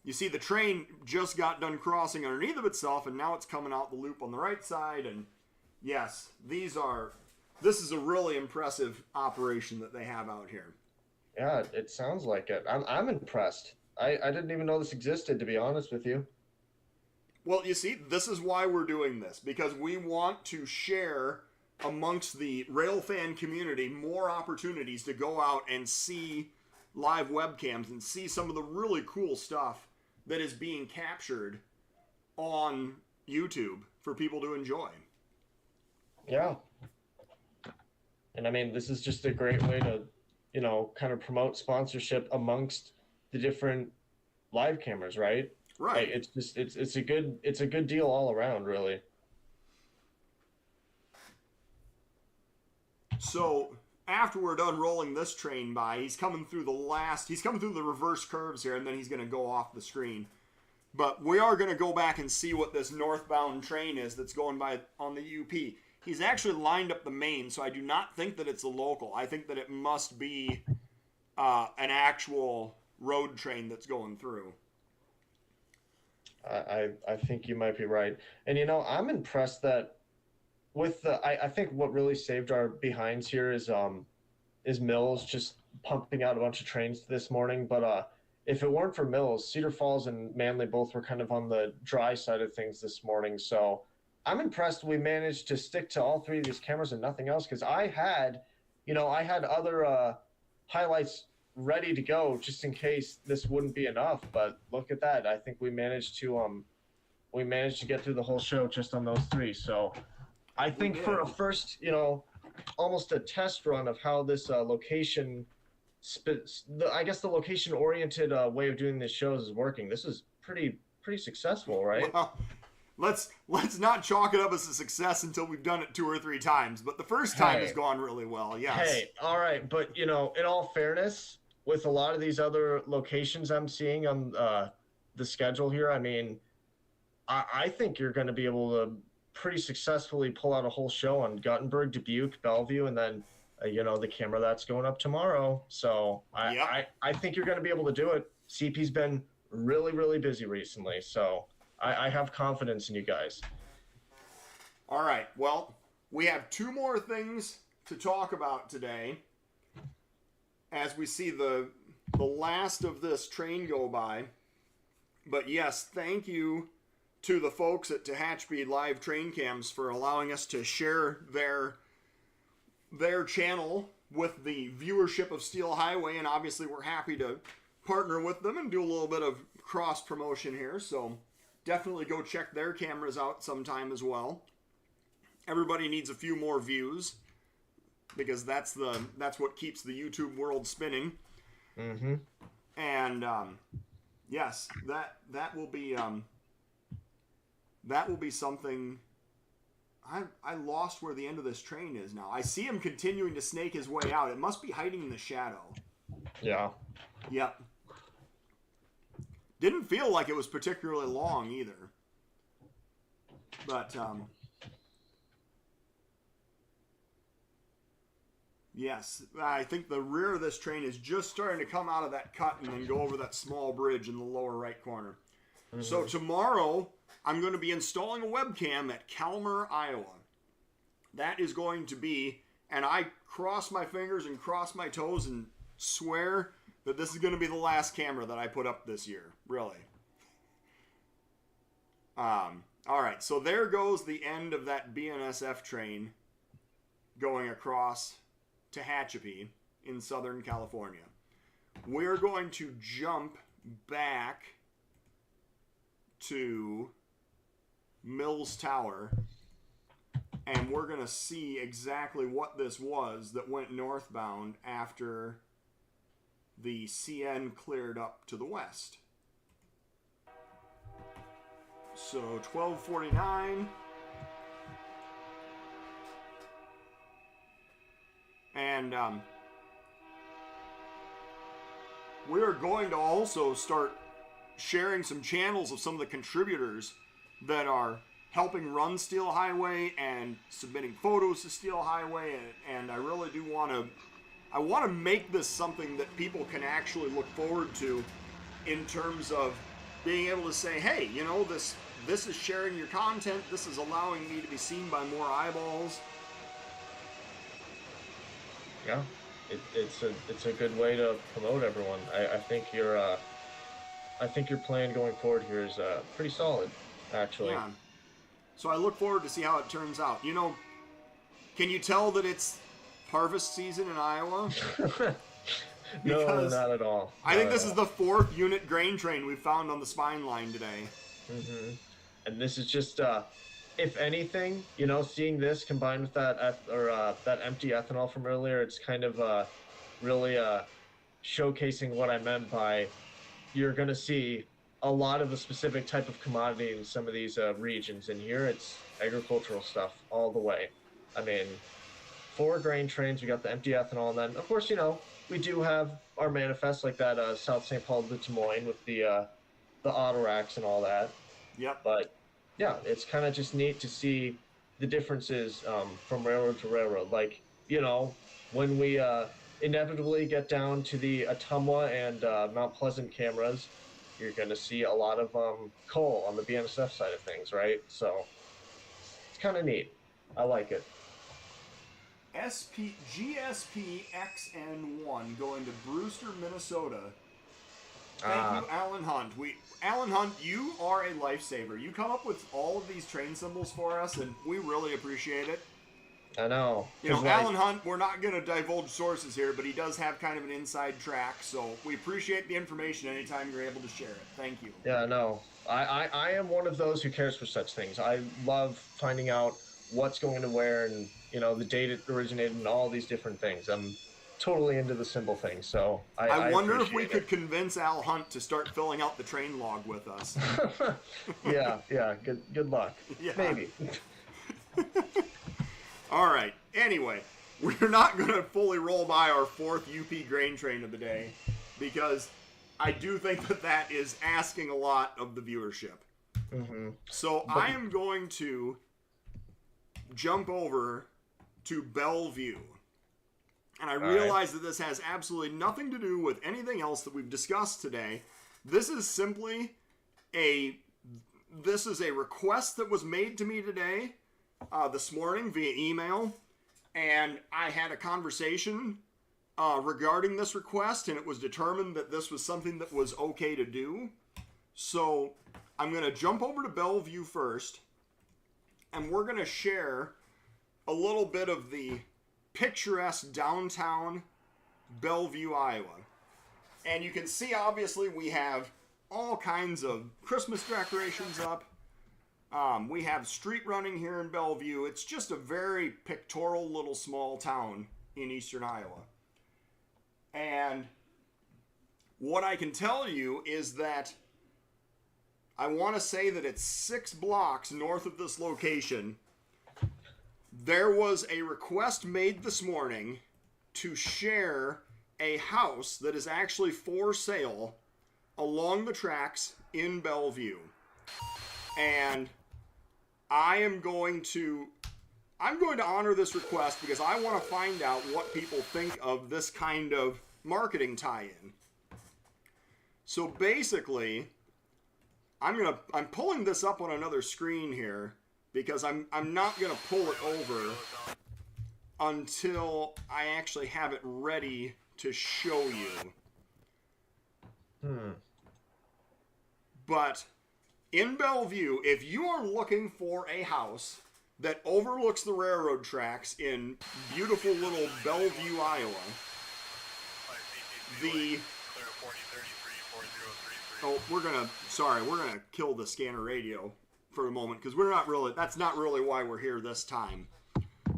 you see the train just got done crossing underneath of itself, and now it's coming out the loop on the right side. And yes, this is a really impressive operation that they have out here. Yeah, it sounds like it. I'm impressed. I didn't even know this existed, to be honest with you. Well, you see, this is why we're doing this, because we want to share amongst the railfan community more opportunities to go out and see live webcams and see some of the really cool stuff that is being captured on YouTube for people to enjoy. Yeah. And I mean, this is just a great way to, you know, kind of promote sponsorship amongst the different live cameras, right? Right. It's just it's a good deal all around, really. So after we're done rolling this train by, he's coming through the reverse curves here, and then he's going to go off the screen. But we are going to go back and see what this northbound train is that's going by on the UP. He's actually lined up the main, so I do not think that it's a local. I think that it must be an actual road train that's going through. I think you might be right. And you know, I'm impressed that with I think what really saved our behinds here is Mills just pumping out a bunch of trains this morning. But if it weren't for Mills, Cedar Falls and Manly both were kind of on the dry side of things this morning. So I'm impressed we managed to stick to all three of these cameras and nothing else, because I had other highlights ready to go just in case this wouldn't be enough. But look at that. I think we managed to get through the whole show just on those three. So I think for a first, you know, almost a test run of how this location oriented way of doing this shows is working. This is pretty successful, right? Well, let's not chalk it up as a success until we've done it 2 or 3 times. But the first time has gone really well. Yes. Hey, all right, but you know, in all fairness, with a lot of these other locations I'm seeing on the schedule here, I mean, I think you're going to be able to pretty successfully pull out a whole show on Guttenberg, Dubuque, Bellevue, and then you know, the camera that's going up tomorrow. So I think you're going to be able to do it. CP's been really busy recently, so I have confidence in you guys. All right. Well, we have 2 more things to talk about today as we see the last of this train go by. But yes, thank you to the folks at Tehachapi Live Train Cams for allowing us to share their channel with the viewership of Steel Highway, and obviously we're happy to partner with them and do a little bit of cross promotion here. So definitely go check their cameras out sometime as well. Everybody needs a few more views, because that's what keeps the YouTube world spinning. Mm-hmm. And yes, that will be something. I lost where the end of this train is now. I see him continuing to snake his way out. It must be hiding in the shadow. Yeah. Yep. Didn't feel like it was particularly long either. But yes, I think the rear of this train is just starting to come out of that cut and then go over that small bridge in the lower right corner. Mm-hmm. So tomorrow, I'm going to be installing a webcam at Calmer, Iowa. That is going to be, and I cross my fingers and cross my toes and swear that this is going to be the last camera that I put up this year, really. All right, so there goes the end of that BNSF train going across Tehachapi in Southern California. We're going to jump back to Mills Tower, and we're going to see exactly what this was that went northbound after the CN cleared up to the west. So 1249, and we're going to also start sharing some channels of some of the contributors that are helping run Steel Highway and submitting photos to Steel Highway, and I really do want to make this something that people can actually look forward to in terms of being able to say, hey, you know, this is sharing your content, this is allowing me to be seen by more eyeballs. Yeah, it's a good way to promote everyone. I think your plan going forward here is pretty solid, actually. Yeah. So I look forward to see how it turns out. You know, can you tell that it's harvest season in Iowa? No, not at all. I think this is the 4th unit grain train we found on the spine line today. Mm-hmm. And this is just, if anything, seeing this combined with that empty ethanol from earlier, it's kind of really showcasing what I meant by you're going to see a lot of a specific type of commodity in some of these regions. And here it's agricultural stuff all the way. I mean, 4 grain trains, we got the empty ethanol, and then, of course, we do have our manifests like that South St. Paul to Des Moines with the auto racks and all that. Yep. But, yeah, it's kind of just neat to see the differences from railroad to railroad. Like, when we inevitably get down to the Ottumwa and Mount Pleasant cameras, you're going to see a lot of coal on the BNSF side of things, right? So it's kind of neat. I like it. GSPXN1 going to Brewster, Minnesota. Thank you, Alan Hunt. Alan Hunt, you are a lifesaver. You come up with all of these train symbols for us, and we really appreciate it. I know. Alan Hunt, we're not going to divulge sources here, but he does have kind of an inside track, so we appreciate the information anytime you're able to share it. Thank you. Yeah, no. I am one of those who cares for such things. I love finding out what's going to where and, the date it originated and all these different things. I'm totally into the symbol thing, so I wonder if we could convince Al Hunt to start filling out the train log with us. Yeah, good luck. Yeah. Maybe. All right. Anyway, we're not going to fully roll by our 4th UP grain train of the day because I do think that is asking a lot of the viewership. Mm-hmm. So I am going to jump over to Bellevue. And I realize that this has absolutely nothing to do with anything else that we've discussed today. This is simply a request that was made to me today. This morning via email, and I had a conversation regarding this request, and it was determined that this was something that was okay to do. So I'm going to jump over to Bellevue first, and we're going to share a little bit of the picturesque downtown Bellevue, Iowa. And you can see, obviously, we have all kinds of Christmas decorations up. We have street running here in Bellevue. It's just a very pictorial little small town in eastern Iowa. And what I can tell you is that I want to say that it's 6 blocks north of this location. There was a request made this morning to share a house that is actually for sale along the tracks in Bellevue. And I'm going to honor this request because I want to find out what people think of this kind of marketing tie-in. So basically, I'm pulling this up on another screen here because I'm not going to pull it over until I actually have it ready to show you. But in Bellevue, if you are looking for a house that overlooks the railroad tracks in beautiful little Bellevue, Iowa, we're gonna kill the scanner radio for a moment because that's not really why we're here this time.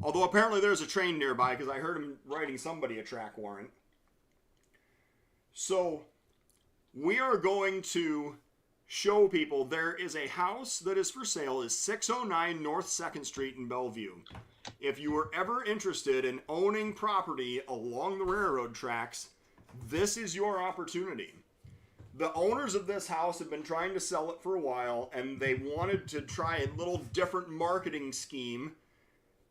Although apparently there's a train nearby because I heard him writing somebody a track warrant. So we are going to show people there is a house that is for sale, is 609 North 2nd Street in Bellevue. If you were ever interested in owning property along the railroad tracks, this is your opportunity. The owners of this house have been trying to sell it for a while, and they wanted to try a little different marketing scheme.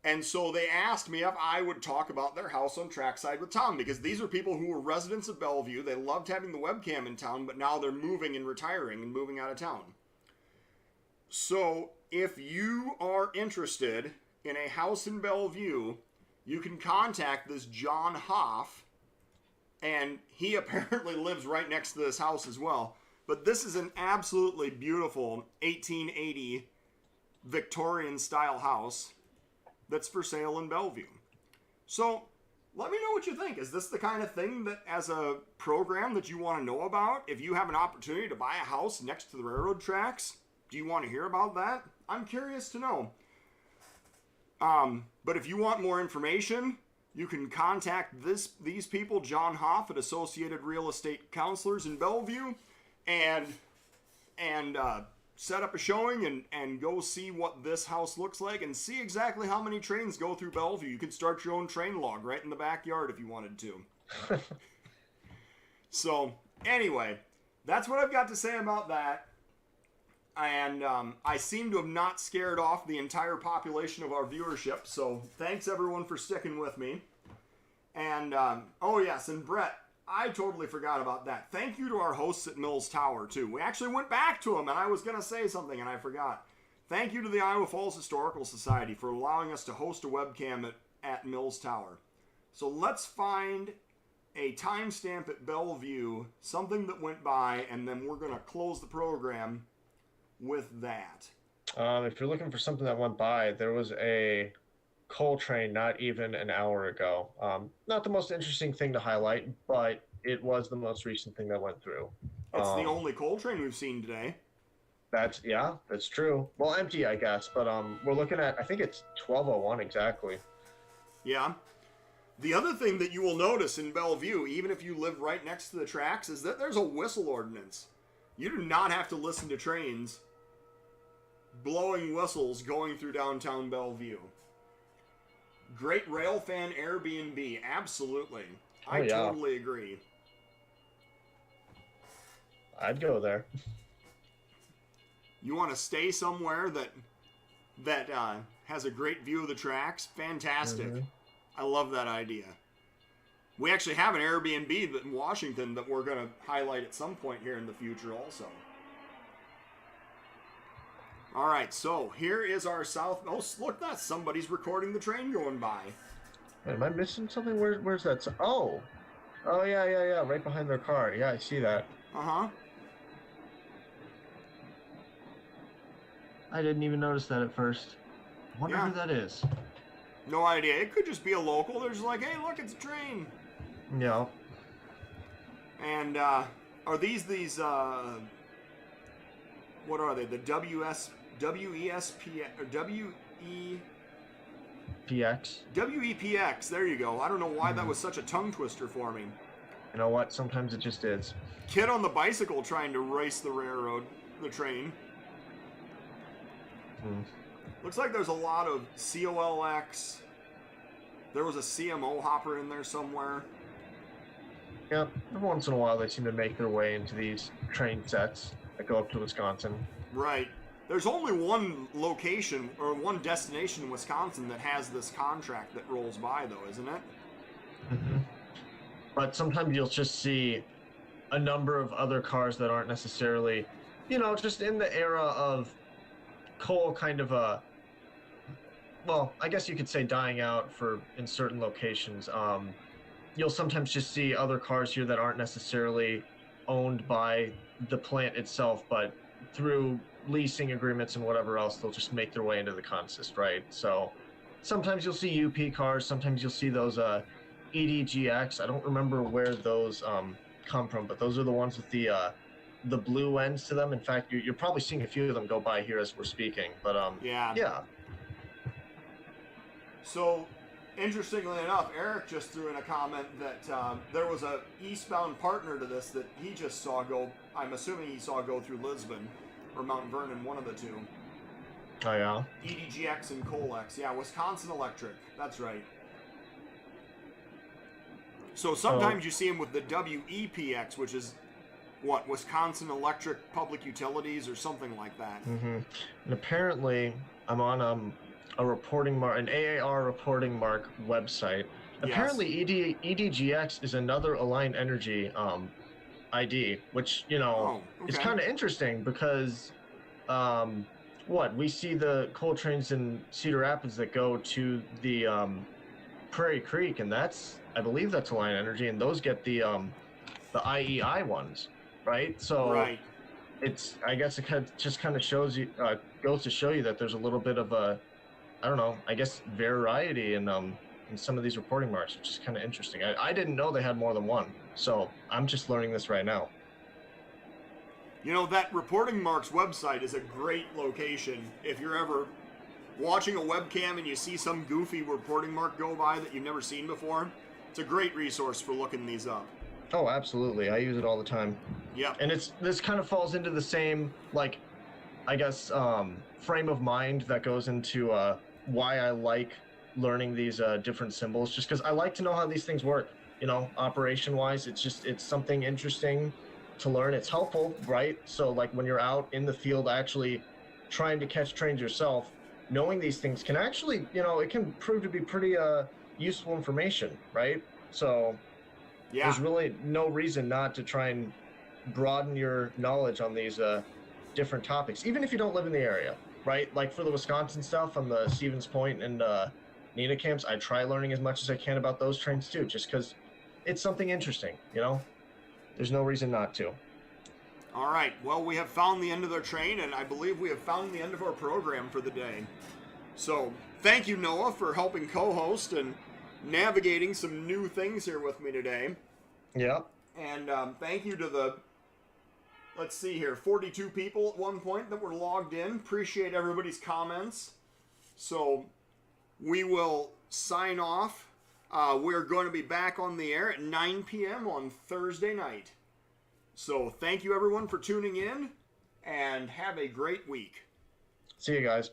And so they asked me if I would talk about their house on Trackside with Tom, because these are people who were residents of Bellevue. They loved having the webcam in town, but now they're moving and retiring and moving out of town. So if you are interested in a house in Bellevue, you can contact this John Hoff, and he apparently lives right next to this house as well. But this is an absolutely beautiful 1880 Victorian style house that's for sale in Bellevue. So let me know what you think. Is this the kind of thing that as a program that you want to know about? If you have an opportunity to buy a house next to the railroad tracks, Do you want to hear about that? I'm curious to know. But if you want more information, you can contact these people, John Hoff at Associated Real Estate Counselors in Bellevue, and set up a showing and go see what this house looks like and see exactly how many trains go through Bellevue. You could start your own train log right in the backyard if you wanted to. So, anyway, that's what I've got to say about that. And I seem to have not scared off the entire population of our viewership, so thanks everyone for sticking with me. And, oh yes, and Brett, I totally forgot about that. Thank you to our hosts at Mills Tower, too. We actually went back to them, and I was going to say something, and I forgot. Thank you to the Iowa Falls Historical Society for allowing us to host a webcam at Mills Tower. So let's find a timestamp at Bellevue, something that went by, and then we're going to close the program with that. If you're looking for something that went by, there was a coal train not even an hour ago. Not the most interesting thing to highlight, but it was the most recent thing that went through. It's the only coal train we've seen today. That's true. Well, empty, I guess, but we're looking at, I think it's 12:01 exactly. Yeah. The other thing that you will notice in Bellevue, even if you live right next to the tracks, is that there's a whistle ordinance. You do not have to listen to trains blowing whistles going through downtown Bellevue. Great railfan Airbnb, absolutely. I totally agree. I'd go there. You want to stay somewhere that has a great view of the tracks? Fantastic. Mm-hmm. I love that idea. We actually have an Airbnb in Washington that we're going to highlight at some point here in the future also. All right, so here is our south. Oh, look, that's somebody's recording the train going by. Am I missing something? Where's that? Oh, yeah, right behind their car. Yeah, I see that. Uh-huh. I didn't even notice that at first. I wonder who that is. No idea. It could just be a local. They're just like, hey, look, it's a train. Yeah. And are these what are they? The WESP or PX. WEPX. There you go. I don't know why that was such a tongue twister for me. You know what? Sometimes it just is. Kid on the bicycle trying to race the train. Looks like there's a lot of COLX. There was a CMO hopper in there somewhere. Yep. Every once in a while, they seem to make their way into these train sets that go up to Wisconsin. Right. There's only one location or one destination in Wisconsin that has this contract that rolls by, though, isn't it? Mm-hmm. But sometimes you'll just see a number of other cars that aren't necessarily, just in the era of coal kind of well, I guess you could say dying out in certain locations. You'll sometimes just see other cars here that aren't necessarily owned by the plant itself, but through leasing agreements and whatever else, they'll just make their way into the consist, right? So sometimes you'll see UP cars, sometimes you'll see those EDGX. I don't remember where those come from, but those are the ones with the blue ends to them. In fact, you're probably seeing a few of them go by here as we're speaking. But yeah. So, interestingly enough, Eric just threw in a comment that there was a eastbound partner to this that he just saw go. I'm assuming he saw go through Lisbon or Mount Vernon, one of the two. Oh yeah. EDGX and Colex. Yeah, Wisconsin Electric. That's right. So sometimes you see them with the WEPX, which is what, Wisconsin Electric Public Utilities or something like that. Mm-hmm. And apparently, I'm on an AAR reporting mark website. Yes. Apparently, EDGX is another Alliant Energy ID, which is kind of interesting because we see the coal trains in Cedar Rapids that go to the Prairie Creek, and I believe that's Alliant Energy, and those get the IEI ones. Right, so I guess it just kind of shows you, goes to show you that there's a little bit of variety in some of these reporting marks, which is kind of interesting. I didn't know they had more than one, so I'm just learning this right now. You know, that Reporting Marks website is a great location if you're ever watching a webcam and you see some goofy reporting mark go by that you've never seen before. It's a great resource for looking these up. Oh, absolutely. I use it all the time. Yeah. And this kind of falls into the same, like, I guess, frame of mind that goes into why I like learning these different symbols, just because I like to know how these things work. You know, operation-wise, it's something interesting to learn. It's helpful, right? So, like, when you're out in the field actually trying to catch trains yourself, knowing these things can actually, you know, it can prove to be pretty useful information, right? So Yeah. there's really no reason not to try and broaden your knowledge on these different topics, even if you don't live in the area, right? Like for the Wisconsin stuff on the Stevens Point and Nina camps, I try learning as much as I can about those trains too, just because it's something interesting, you know? There's no reason not to. All right. Well, we have found the end of our train, and I believe we have found the end of our program for the day. So thank you, Noah, for helping co-host and navigating some new things here with me today. Yeah. And thank you to the, let's see here, 42 people at one point that were logged in. Appreciate everybody's comments. So we will sign off. We're going to be back on the air at 9 p.m. on Thursday night. So thank you, everyone, for tuning in, and have a great week. See you guys.